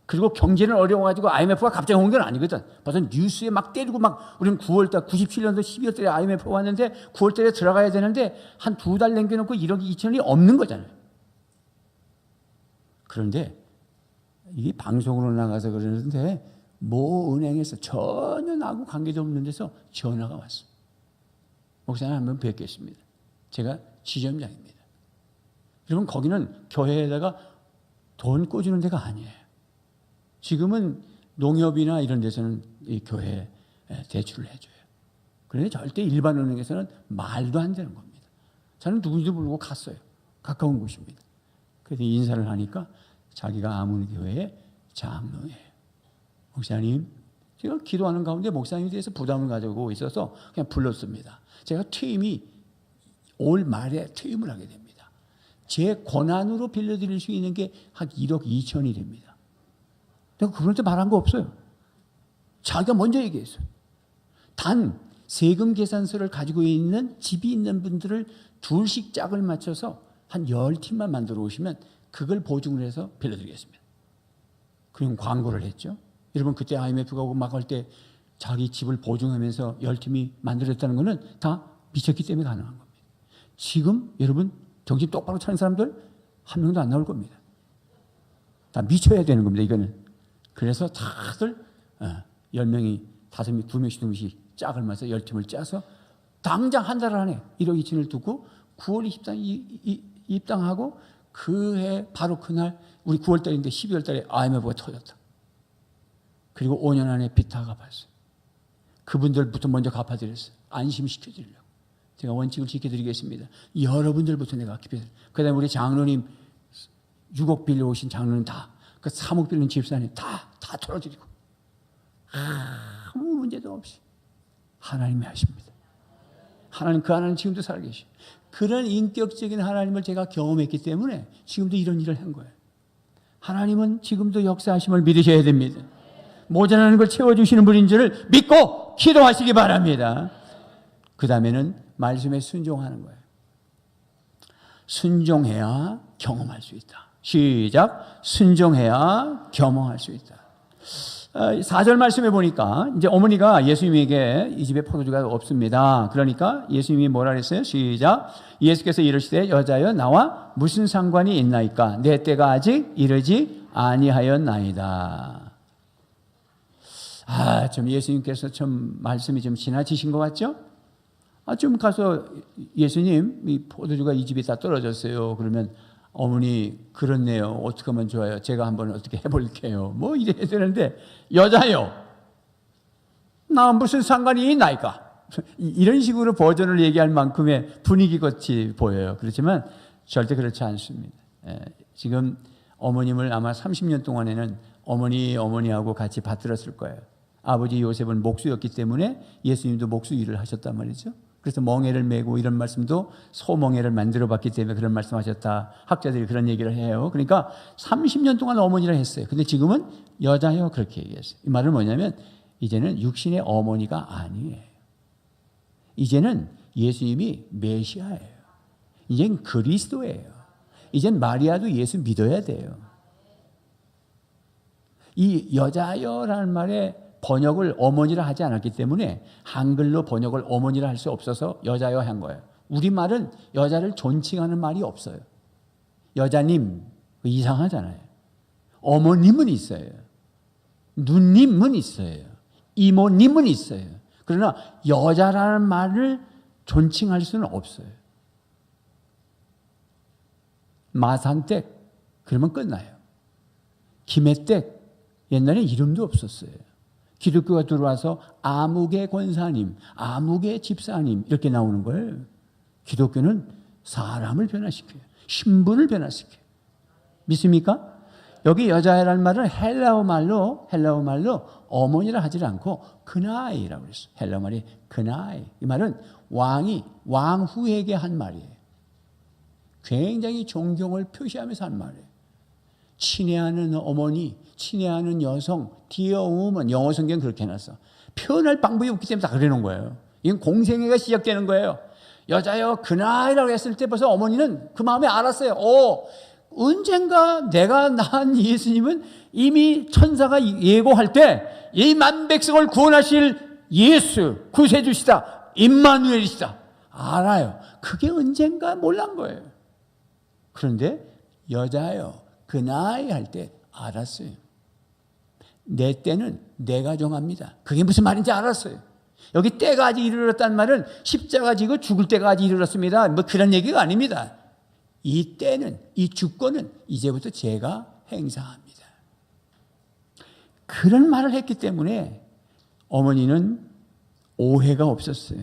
그리고 경제는 어려워가지고 IMF가 갑자기 온 건 아니거든. 벌써 뉴스에 막 때리고 막 우리는 9월달 97년도 12월달에 IMF가 왔는데 9월달에 들어가야 되는데 한 2달 남겨놓고 1억 2천이 없는 거잖아요. 그런데 이게 방송으로 나가서 그러는데 모 은행에서 전혀 나하고 관계도 없는 데서 전화가 왔어. 목사님 한번 뵙겠습니다. 제가 지점장입니다. 여러분 거기는 교회에다가 돈 꽂주는 데가 아니에요. 지금은 농협이나 이런 데서는 이 교회에 대출을 해줘요. 그런데 절대 일반 은행에서는 말도 안 되는 겁니다. 저는 누군지도 모르고 갔어요. 가까운 곳입니다. 그래서 인사를 하니까 자기가 아문교회의 장로예요. 목사님, 제가 기도하는 가운데 목사님에 대해서 부담을 가지고 있어서 그냥 불렀습니다. 제가 올 말에 퇴임을 하게 됩니다. 제 권한으로 빌려드릴 수 있는 게 한 1억 2천이 됩니다. 내가 그분한테 말한 거 없어요. 자기가 먼저 얘기했어요. 단 세금 계산서를 가지고 있는 집이 있는 분들을 둘씩 짝을 맞춰서 한 10팀만 만들어 오시면 그걸 보증을 해서 빌려드리겠습니다. 그럼 광고를 했죠. 여러분 그때 IMF가 오고 막 할 때 자기 집을 보증하면서 10팀이 만들어졌다는 것은 다 미쳤기 때문에 가능한 겁니다. 지금 여러분 정신 똑바로 차린 사람들 한 명도 안 나올 겁니다. 다 미쳐야 되는 겁니다. 이거는. 그래서 다들 10명이 5명, 2명씩 짝을 맞춰서 10팀을 짜서 당장 한 달 안에 1억 2천을 두고 9월 20일 입당하고 그해 바로 그날 우리 9월 달인데 12월 달에 IMF가 터졌다. 그리고 5년 안에 빚 다 갚았어요. 그분들부터 먼저 갚아드렸어요. 안심시켜드리려고. 제가 원칙을 지켜드리겠습니다. 여러분들부터 내가 기도해드려요. 그 다음에 우리 장로님 6억 빌려오신 장로님 다, 그 3억 빌린 집사님 다 털어드리고 아무 문제도 없이 하나님이 하십니다. 하나님 지금도 살아계셔. 그런 인격적인 하나님을 제가 경험했기 때문에 지금도 이런 일을 한 거예요. 하나님은 지금도 역사하심을 믿으셔야 됩니다. 모자라는 걸 채워주시는 분인 줄을 믿고 기도하시기 바랍니다. 그 다음에는 말씀에 순종하는 거예요. 순종해야 경험할 수 있다. 시작. 순종해야 경험할 수 있다. 4절 말씀에 보니까 이제 어머니가 예수님에게 이 집에 포도주가 없습니다. 그러니까 예수님이 뭐라 그랬어요? 시작. 예수께서 이르시되 여자여 나와 무슨 상관이 있나이까? 내 때가 아직 이르지 아니하였나이다. 좀 예수님께서 좀 말씀이 좀 지나치신 것 같죠? 좀 가서 예수님 이 포도주가 이 집에 다 떨어졌어요. 그러면 어머니 그렇네요. 어떻게 하면 좋아요? 제가 한번 어떻게 해볼게요. 뭐 이래야 되는데 여자요. 나 무슨 상관이 있나이까? 이런 식으로 버전을 얘기할 만큼의 분위기 같이 보여요. 그렇지만 절대 그렇지 않습니다. 지금 어머님을 아마 30년 동안에는 어머니하고 같이 받들었을 거예요. 아버지 요셉은 목수였기 때문에 예수님도 목수 일을 하셨단 말이죠. 그래서 멍에를 메고 이런 말씀도 소멍에를 만들어 봤기 때문에 그런 말씀하셨다. 학자들이 그런 얘기를 해요. 그러니까 30년 동안 어머니라 했어요. 근데 지금은 여자요 그렇게 얘기했어요. 이 말은 뭐냐면 이제는 육신의 어머니가 아니에요. 이제는 예수님이 메시아예요. 이젠 그리스도예요. 이젠 마리아도 예수 믿어야 돼요. 이 여자여라는 말에 번역을 어머니라 하지 않았기 때문에 한글로 번역을 어머니라 할 수 없어서 여자여 한 거예요. 우리말은 여자를 존칭하는 말이 없어요. 여자님 이상하잖아요. 어머님은 있어요. 누님은 있어요. 이모님은 있어요. 그러나 여자라는 말을 존칭할 수는 없어요. 마산댁 그러면 끝나요. 김해댁 옛날에 이름도 없었어요. 기독교가 들어와서 아무개 권사님, 아무개 집사님 이렇게 나오는 거예요. 기독교는 사람을 변화시켜요. 신분을 변화시켜요. 믿습니까? 여기 여자라는 말은 헬라어 말로 어머니라 하지 않고 그나이라고 그랬어요. 헬라어 말이 그나이. 이 말은 왕 후에게 한 말이에요. 굉장히 존경을 표시하면서 한 말이에요. 친애하는 어머니, 친애하는 여성, dear woman, 영어 성경 그렇게 해놨어. 표현할 방법이 없기 때문에 다 그러는 거예요. 이건 공생애가 시작되는 거예요. 여자여 그나이라고 했을 때 벌써 어머니는 그 마음에 알았어요. 언젠가 내가 낳은 예수님은 이미 천사가 예고할 때 이 만백성을 구원하실 예수, 구세주시다, 임마누엘이시다. 알아요. 그게 언젠가 몰란 거예요. 그런데 여자여 그나이 할 때 알았어요. 내 때는 내가 정합니다. 그게 무슨 말인지 알았어요. 여기 때가 아직 이르렀다는 말은 십자가 지고 죽을 때까지 이르렀습니다. 뭐 그런 얘기가 아닙니다. 이 때는, 이 주권은 이제부터 제가 행사합니다. 그런 말을 했기 때문에 어머니는 오해가 없었어요.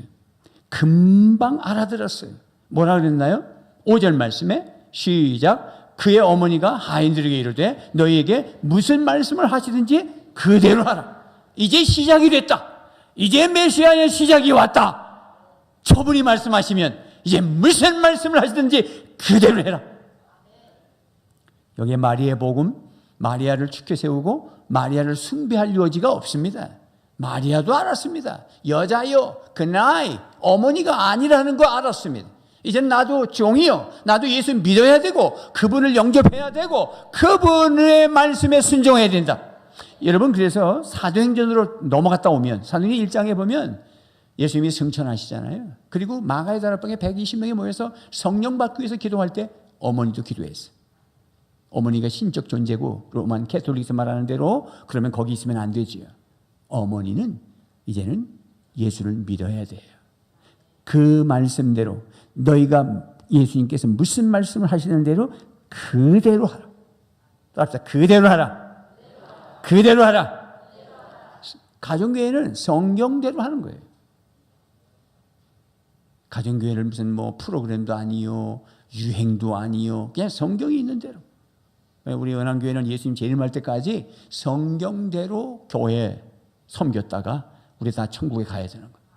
금방 알아들었어요. 뭐라 그랬나요? 5절 말씀에 시작. 그의 어머니가 하인들에게 이르되 너희에게 무슨 말씀을 하시든지 그대로 하라. 이제 시작이 됐다. 이제 메시아의 시작이 왔다. 저분이 말씀하시면 이제 무슨 말씀을 하시든지 그대로 해라. 여기에 마리아의 복음, 마리아를 축켜 세우고 마리아를 숭배할 여지가 없습니다. 마리아도 알았습니다. 여자요, 그 나이, 어머니가 아니라는 거 알았습니다. 이제 나도 종이요, 나도 예수 믿어야 되고 그분을 영접해야 되고 그분의 말씀에 순종해야 된다. 여러분, 그래서 사도행전으로 넘어갔다 오면 사도행전 1장에 보면 예수님이 승천하시잖아요. 그리고 마가의 다락방에 120명이 모여서 성령 받기 위해서 기도할 때 어머니도 기도했어요. 어머니가 신적 존재고 로만 캐톨릭에서 말하는 대로 그러면 거기 있으면 안 되지요. 어머니는 이제는 예수를 믿어야 돼요. 그 말씀대로 너희가 예수님께서 무슨 말씀을 하시는 대로 그대로 하라. 따라합시다. 그대로 하라. 그대로 하라. 가정교회는 성경대로 하는 거예요. 가정교회를 무슨 뭐 프로그램도 아니요, 유행도 아니요, 그냥 성경이 있는 대로. 우리 연합교회는 예수님 재림할 때까지 성경대로 교회 섬겼다가 우리 다 천국에 가야 되는 거예요.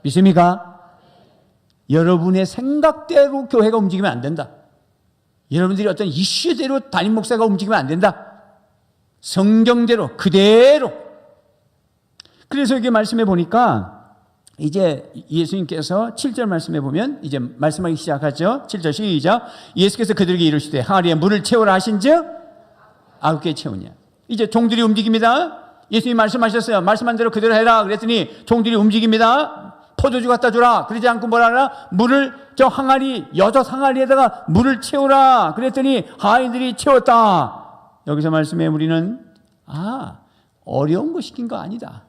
믿습니까? 여러분의 생각대로 교회가 움직이면 안 된다. 여러분들이 어떤 이슈대로 담임 목사가 움직이면 안 된다. 성경대로 그대로. 그래서 이게 말씀해 보니까 이제 예수님께서 7절 말씀해 보면 이제 말씀하기 시작하죠. 7절 시작. 예수께서 그들에게 이르시되 항아리에 물을 채우라 하신즉 9개 채우냐. 이제 종들이 움직입니다. 예수님이 말씀하셨어요. 말씀한 대로 그대로 해라 그랬더니 종들이 움직입니다. 포도주 갖다 주라. 그러지 않고 뭐라 하라? 물을 저 항아리, 6항아리에다가 물을 채우라. 그랬더니 하인들이 채웠다. 여기서 말씀에 우리는 어려운 거 시킨 거 아니다.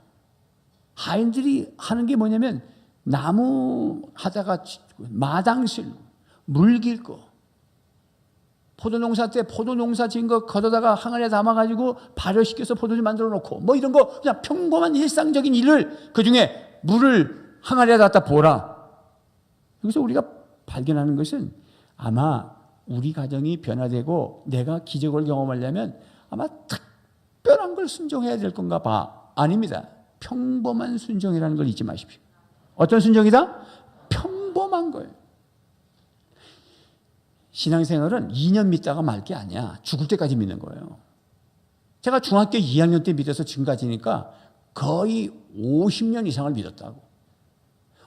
하인들이 하는 게 뭐냐면 나무 하다가 마당 쓸고 물 길고 포도농사 때 포도농사 지은 거 걷어다가 항아리에 담아가지고 발효시켜서 포도주 만들어 놓고 뭐 이런 거 그냥 평범한 일상적인 일을 그중에 물을 항아리에 갖다 보라. 여기서 우리가 발견하는 것은 아마 우리 가정이 변화되고 내가 기적을 경험하려면 아마 특별한 걸 순종해야 될 건가 봐. 아닙니다. 평범한 순종이라는 걸 잊지 마십시오. 어떤 순종이다? 평범한 거예요. 신앙생활은 2년 믿다가 말 게 아니야. 죽을 때까지 믿는 거예요. 제가 중학교 2학년 때 믿어서 지금까지니까 거의 50년 이상을 믿었다고.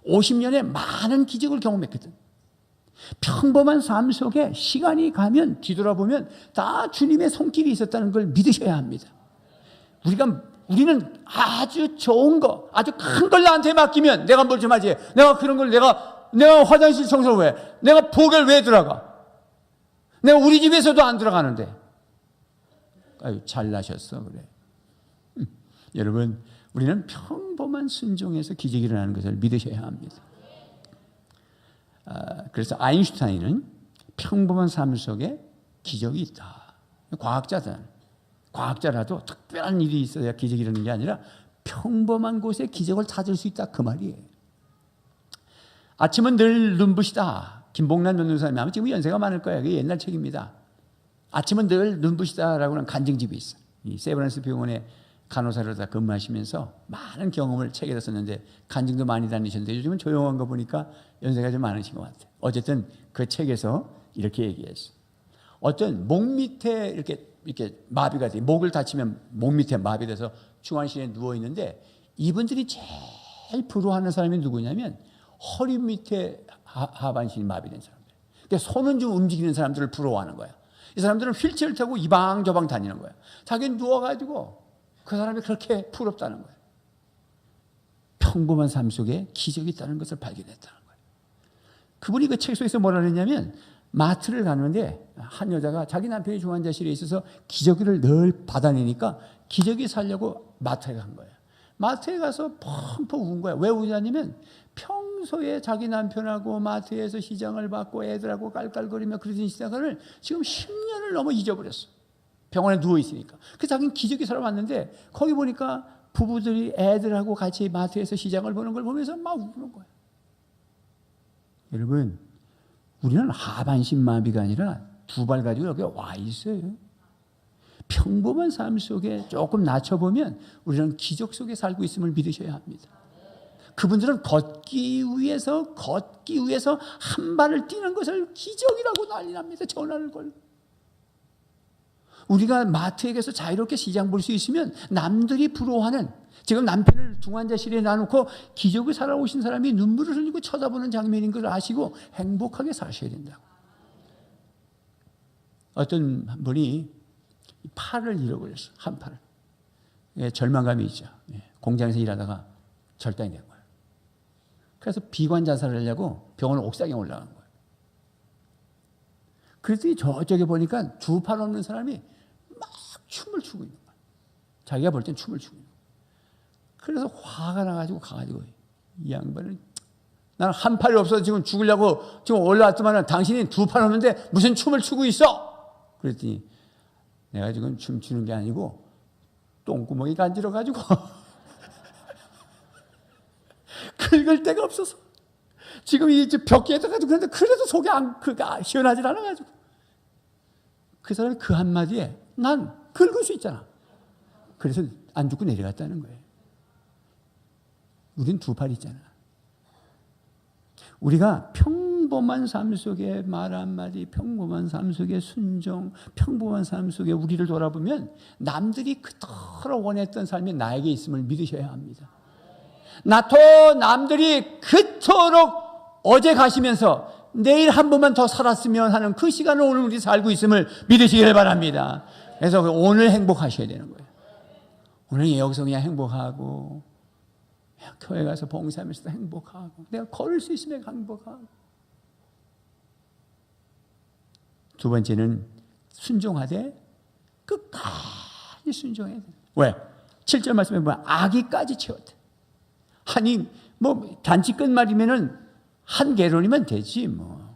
50년에 많은 기적을 경험했거든. 평범한 삶 속에 시간이 가면 뒤돌아보면 다 주님의 손길이 있었다는 걸 믿으셔야 합니다. 우리는 아주 좋은 거, 아주 큰 걸 나한테 맡기면 내가 뭘 좀 하지. 내가 그런 걸 내가 화장실 청소를 왜? 내가 복을 왜 들어가? 내가 우리 집에서도 안 들어가는데. 아유, 잘나셨어, 그래. 여러분, 우리는 평범한 순종에서 기적이 일어나는 것을 믿으셔야 합니다. 그래서 아인슈타인은 평범한 삶 속에 기적이 있다. 과학자라도 특별한 일이 있어야 기적이 일어나는 게 아니라 평범한 곳에 기적을 찾을 수 있다. 그 말이에요. 아침은 늘 눈부시다. 김봉란 변호사님이 아마 지금 연세가 많을 거예요. 그게 옛날 책입니다. 아침은 늘 눈부시다라고는 간증집이 있어요. 이 세브란스 병원에 간호사로 다 근무하시면서 많은 경험을 책에다 썼는데 간증도 많이 다니셨는데 요즘은 조용한 거 보니까 연세가 좀 많으신 것 같아요. 어쨌든 그 책에서 이렇게 얘기했어요. 어떤 목 밑에 이렇게 마비가 돼. 목을 다치면 목 밑에 마비돼서 중환실에 누워 있는데 이분들이 제일 부러워하는 사람이 누구냐면 허리 밑에 하반신이 마비된 사람들. 그러니까 손은 좀 움직이는 사람들을 부러워하는 거야. 이 사람들은 휠체어를 타고 이방저방 다니는 거야. 자기는 누워가지고 그 사람이 그렇게 부럽다는 거예요. 평범한 삶 속에 기적이 있다는 것을 발견했다는 거예요. 그분이 그 책 속에서 뭐라 그랬냐면 마트를 가는데 한 여자가 자기 남편이 중환자실에 있어서 기저귀를 늘 받아내니까 기저귀 사려고 마트에 간 거예요. 마트에 가서 펑펑 운 거야. 왜 우냐면 평소에 자기 남편하고 마트에서 시장을 받고 애들하고 깔깔거리며 그러던 시장을 지금 10년을 넘어 잊어버렸어. 병원에 누워있으니까. 그래서 자기는 기저귀 사러 왔는데 거기 보니까 부부들이 애들하고 같이 마트에서 시장을 보는 걸 보면서 막 우는 거예요. 여러분, 우리는 하반신 마비가 아니라 두 발 가지고 여기 와 있어요. 평범한 삶 속에 조금 낮춰보면 우리는 기적 속에 살고 있음을 믿으셔야 합니다. 그분들은 걷기 위해서 한 발을 뛰는 것을 기적이라고 난리 납니다. 전화를 걸고. 우리가 마트에 가서 자유롭게 시장 볼 수 있으면 남들이 부러워하는, 지금 남편을 중환자실에 놔놓고 기적을 살아오신 사람이 눈물을 흘리고 쳐다보는 장면인 걸 아시고 행복하게 사셔야 된다고. 어떤 분이 팔을 잃어버렸어. 한 팔을. 예, 절망감이 있죠. 예, 공장에서 일하다가 절단이 된 거예요. 그래서 비관 자살을 하려고 병원 옥상에 올라간 거예요. 그랬더니 저쪽에 보니까 두 팔 없는 사람이 막 춤을 추고 있는 거예요. 자기가 볼 땐 춤을 추고 있는 거예요. 그래서 화가 나가지고 가가지고 이 양반은, 나는 한 팔이 없어서 지금 죽으려고 지금 올라왔지만 당신이 두 팔 없는데 무슨 춤을 추고 있어? 그랬더니 내가 지금 춤추는 게 아니고 똥구멍이 간지러가지고 긁을 데가 없어서 지금 이 벽에 들어가지고, 그런데 그래도 속이 그가 시원하지 않아가지고. 그 사람이 그 한마디에 난 긁을 수 있잖아. 그래서 안 죽고 내려갔다는 거예요. 우린 두 팔 있잖아. 우리가 평범한 삶 속에 말 한마디, 평범한 삶 속에 순종, 평범한 삶 속에 우리를 돌아보면 남들이 그토록 원했던 삶이 나에게 있음을 믿으셔야 합니다. 나도 남들이 그토록 어제 가시면서 내일 한 번만 더 살았으면 하는 그 시간을 오늘 우리 살고 있음을 믿으시길 바랍니다. 그래서 오늘 행복하셔야 되는 거예요. 오늘 여기서 그냥 행복하고, 교회 가서 봉사하면서도 행복하고, 내가 걸을 수 있으면 행복하고. 두 번째는 순종하되 끝까지 순종해야 돼. 왜? 7절 말씀에 보면 아기까지 채웠대. 아니 뭐 단지 끝말이면은 한 개론이면 되지 뭐.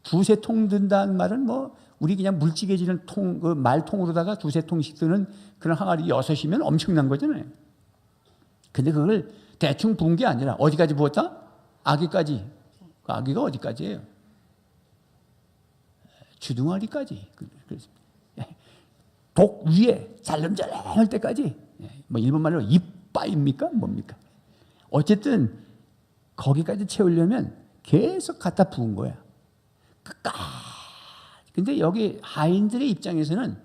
두세 통 든다는 말은 뭐 우리 그냥 물찌개지는 통, 그 말통으로다가 두세 통씩 드는 그런 항아리 6이면 엄청난 거잖아요. 근데 그걸 대충 부은 게 아니라 어디까지 부었다? 아기까지. 그 아기가 어디까지예요? 주둥아리까지. 그래서 독 위에 잘름잘름할 때까지. 뭐 일본말로 이빠입니까? 뭡니까? 어쨌든 거기까지 채우려면 계속 갖다 부은 거야. 끝까지. 근데 여기 하인들의 입장에서는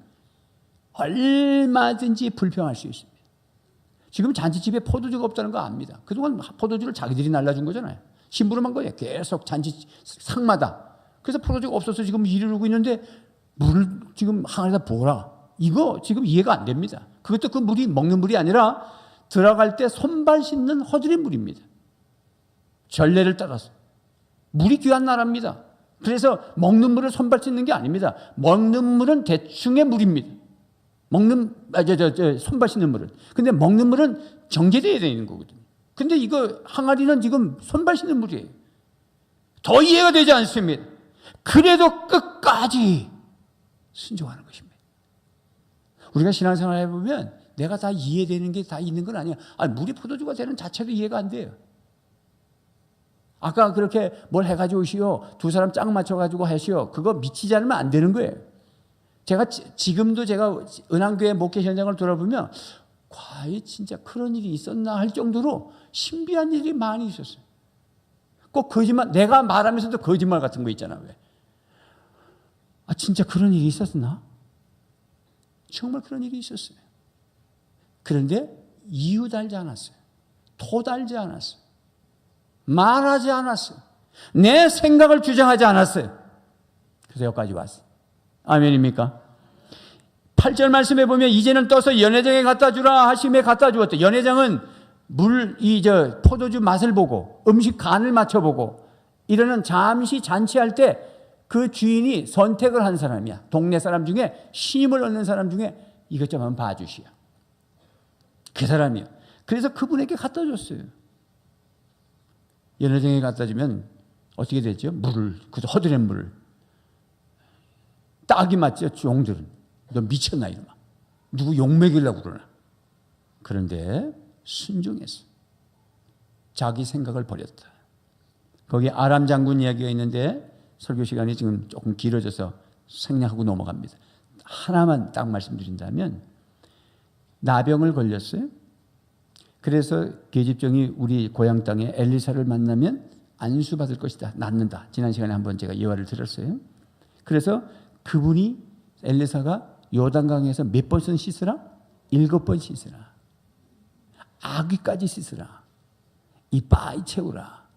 얼마든지 불평할 수 있습니다. 지금 잔치집에 포도주가 없다는 거 압니다. 그동안 포도주를 자기들이 날라준 거잖아요. 심부름한 거예요. 계속 잔치 상마다. 그래서 포도주가 없어서 지금 이르고 있는데 물을 지금 항아리에다 부어라. 이거 지금 이해가 안 됩니다. 그것도 그 물이 먹는 물이 아니라 들어갈 때 손발 씻는 허들의 물입니다. 전례를 따라서. 물이 귀한 나라입니다. 그래서 먹는 물을 손발 씻는 게 아닙니다. 먹는 물은 대충의 물입니다. 손발 씻는 물은. 근데 먹는 물은 정제되어야 되는 거거든요. 근데 이거 항아리는 지금 손발 씻는 물이에요. 더 이해가 되지 않습니다. 그래도 끝까지 순종하는 것입니다. 우리가 신앙생활 해보면 내가 다 이해되는 게 다 있는 건 아니야. 물이 포도주가 되는 자체도 이해가 안 돼요. 아까 그렇게 뭘 해가지고 오시오, 두 사람 짝 맞춰가지고 하시오, 그거 미치지 않으면 안 되는 거예요. 지금도 제가 은한교회 목회 현장을 돌아보면 과연 진짜 그런 일이 있었나 할 정도로 신비한 일이 많이 있었어요. 꼭 거짓말, 내가 말하면서도 거짓말 같은 거 있잖아. 왜? 진짜 그런 일이 있었나? 정말 그런 일이 있었어요. 그런데 이유 달지 않았어요. 토 달지 않았어요. 말하지 않았어요. 내 생각을 주장하지 않았어요. 그래서 여기까지 왔어요. 아멘입니까? 8절 말씀에 보면 이제는 떠서 연회장에 갖다 주라 하심에 갖다 주었대. 연회장은 포도주 맛을 보고 음식 간을 맞춰보고 이러는 잠시 잔치할 때 그 주인이 선택을 한 사람이야. 동네 사람 중에 신임을 얻는 사람 중에 이것 좀 한번 봐주시오. 그 사람이요. 그래서 그분에게 갖다 줬어요. 연회장에 갖다 주면 어떻게 되죠? 그 허드렛 물을. 딱이 맞죠, 종들은. 너 미쳤나, 이러면. 누구 욕먹이려고 그러나. 그런데 순종했어. 자기 생각을 버렸다. 거기 아람 장군 이야기가 있는데 설교 시간이 지금 조금 길어져서 생략하고 넘어갑니다. 하나만 딱 말씀드린다면 나병을 걸렸어요. 그래서 계집종이 우리 고향 땅에 엘리사를 만나면 안수받을 것이다. 낫는다. 지난 시간에 한번 제가 예화를 들었어요. 그래서 그분이 엘리사가 요단강에서 몇 번 씻으라? 7번 씻으라. 아귀까지 씻으라. 이빠이 채우라.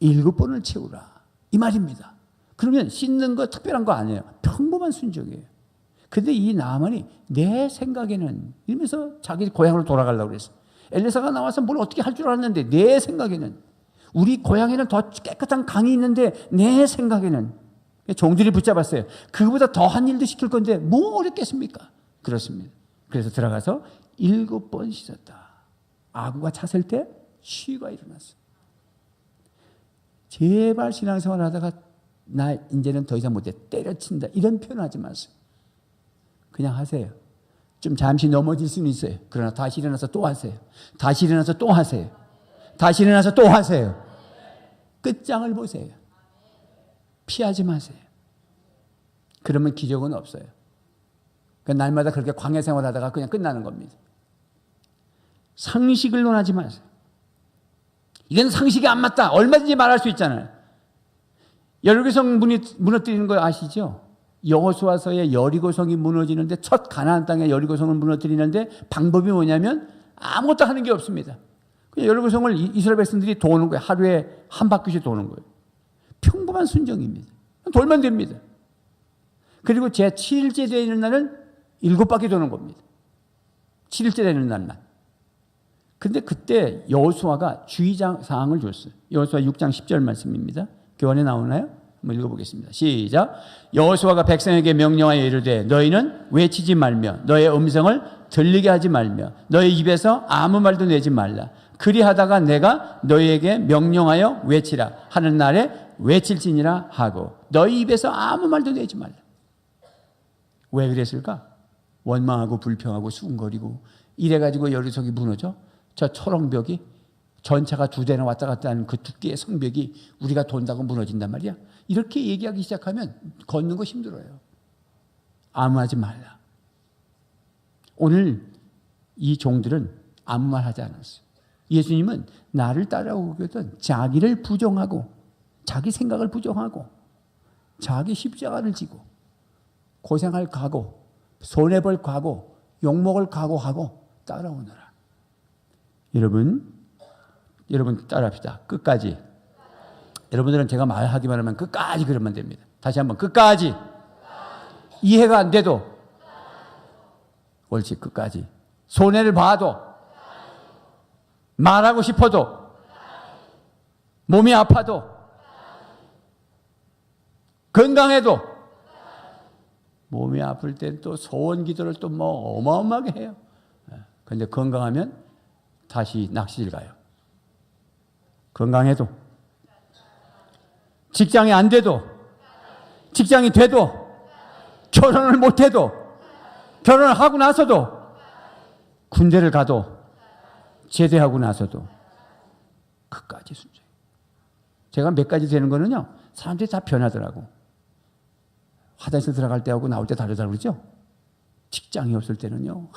7번을 채우라. 이 말입니다. 그러면 씻는 거 특별한 거 아니에요. 평범한 순종이에요. 근데 이 나만이 내 생각에는 이러면서 자기 고향으로 돌아가려고 그랬어요. 엘리사가 나와서 뭘 어떻게 할 줄 알았는데 내 생각에는 우리 고향에는 더 깨끗한 강이 있는데 내 생각에는 종들이 붙잡았어요. 그거보다 더한 일도 시킬 건데 뭐 어렵겠습니까? 그렇습니다. 그래서 들어가서 7번 씻었다. 아구가 찼을 때 쉬가 일어났어. 제발 신앙생활 하다가 나 이제는 더 이상 못해 때려친다 이런 표현하지 마세요. 그냥 하세요. 좀 잠시 넘어질 수는 있어요. 그러나 다시 일어나서 또 하세요. 다시 일어나서 또 하세요. 다시 일어나서 또 하세요. 끝장을 보세요. 피하지 마세요. 그러면 기적은 없어요. 날마다 그렇게 광야 생활하다가 그냥 끝나는 겁니다. 상식을 논하지 마세요. 이건 상식이 안 맞다. 얼마든지 말할 수 있잖아요. 여리고성 무너뜨리는 거 아시죠? 여호수아서에 여리고성이 무너지는데 첫 가나안 땅에 여리고성을 무너뜨리는데 방법이 뭐냐면 아무것도 하는 게 없습니다. 그냥 여리고성을 이스라엘 백성들이 도는 거예요. 하루에 한 바퀴씩 도는 거예요. 평범한 순종입니다. 돌면 됩니다. 그리고 제 7일째 되는 날은 7바퀴 도는 겁니다. 7일째 되는 날만. 근데 그때 여호수아가 주의사항을 줬어요. 여호수아 6장 10절 말씀입니다. 교환에 나오나요? 한번 읽어보겠습니다. 시작. 여호수아가 백성에게 명령하여 이르되 너희는 외치지 말며 너의 음성을 들리게 하지 말며 너의 입에서 아무 말도 내지 말라. 그리하다가 내가 너희에게 명령하여 외치라 하는 날에 외칠지니라 하고 너희 입에서 아무 말도 내지 말라. 왜 그랬을까? 원망하고 불평하고 수군거리고 이래가지고 여리고성이 무너져? 저 초롱벽이 전차가 2대나 왔다 갔다 하는 그 두께의 성벽이 우리가 돈다고 무너진단 말이야. 이렇게 얘기하기 시작하면 걷는 거 힘들어요. 아무 하지 말라. 오늘 이 종들은 아무 말 하지 않았어요. 예수님은 나를 따라오거든 자기를 부정하고 자기 생각을 부정하고 자기 십자가를 지고 고생할 각오, 손해볼 각오, 욕먹을 각오하고 따라오너라. 여러분 따라합시다. 끝까지. 여러분들은 제가 말하기만 하면 끝까지 그러면 됩니다. 다시 한번 끝까지. 이해가 안 돼도 옳지 끝까지. 손해를 봐도 말하고 싶어도 몸이 아파도 건강해도 몸이 아플 때 또 소원 기도를 또 뭐 어마어마하게 해요. 그런데 건강하면 다시 낚시질 가요. 건강해도 직장이 안 돼도 직장이 돼도 결혼을 못해도 결혼을 하고 나서도 군대를 가도 제대하고 나서도 끝까지 순종. 제가 몇 가지 되는 거는요 사람들이 다 변하더라고. 화장실 들어갈 때하고 나올 때 다르다고 그러죠. 직장이 없을 때는요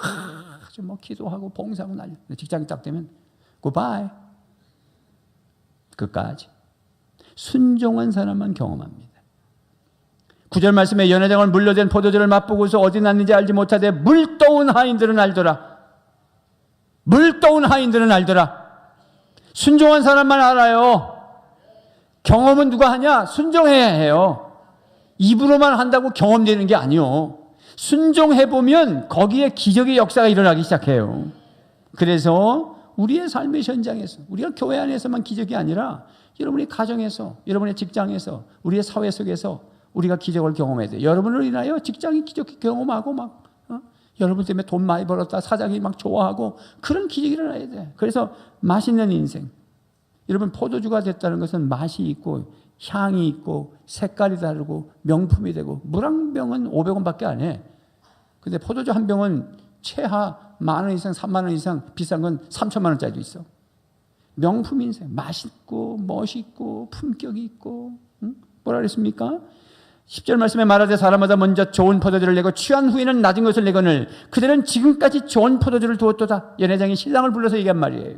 아주 뭐 기도하고 봉사하고 난리. 직장이 딱 되면 굿바이. 끝까지. 순종한 사람만 경험합니다. 9절 말씀에 연회장을 물려댄 포도주를 맛보고서 어디 났는지 알지 못하되 물떠온 하인들은 알더라. 물떠온 하인들은 알더라. 순종한 사람만 알아요. 경험은 누가 하냐? 순종해야 해요. 입으로만 한다고 경험되는 게 아니요. 순종해보면 거기에 기적의 역사가 일어나기 시작해요. 그래서 우리의 삶의 현장에서 우리가 교회 안에서만 기적이 아니라 여러분의 가정에서 여러분의 직장에서 우리의 사회 속에서 우리가 기적을 경험해야 돼요. 여러분을 인하여 직장이 기적 경험하고 막 여러분 때문에 돈 많이 벌었다 사장이 막 좋아하고 그런 기적이 일어나야 돼. 그래서 맛있는 인생. 여러분 포도주가 됐다는 것은 맛이 있고 향이 있고 색깔이 다르고 명품이 되고 물 한 병은 500원밖에 안 해. 근데 포도주 한 병은 최하 10,000원 이상 30,000원 이상 비싼 건 3,000,000원짜리도 있어. 명품 인생 맛있고 멋있고 품격이 있고 뭐 뭐라 그랬습니까? 10절 말씀에 말하되 사람마다 먼저 좋은 포도주를 내고 취한 후에는 낮은 것을 내거늘 그들은 지금까지 좋은 포도주를 두었도다. 연회장이 신랑을 불러서 얘기한 말이에요.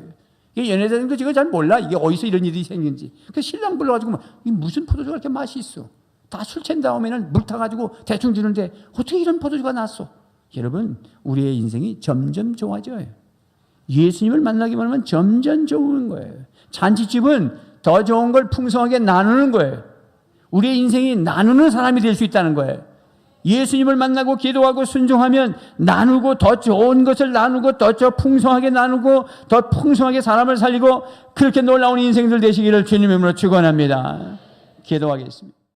이게 연회장도 지금 잘 몰라. 이게 어디서 이런 일이 생긴지. 그 신랑 불러가지고 이 무슨 포도주가 이렇게 맛이 있어. 다 술 챈 다음에는 물 타가지고 대충 주는데 어떻게 이런 포도주가 났어? 여러분, 우리의 인생이 점점 좋아져요. 예수님을 만나기만 하면 점점 좋은 거예요. 잔치집은 더 좋은 걸 풍성하게 나누는 거예요. 우리의 인생이 나누는 사람이 될 수 있다는 거예요. 예수님을 만나고 기도하고 순종하면 나누고 더 좋은 것을 나누고 더 풍성하게 나누고 더 풍성하게 사람을 살리고 그렇게 놀라운 인생들 되시기를 주님의 이름으로 축원합니다. 기도하겠습니다.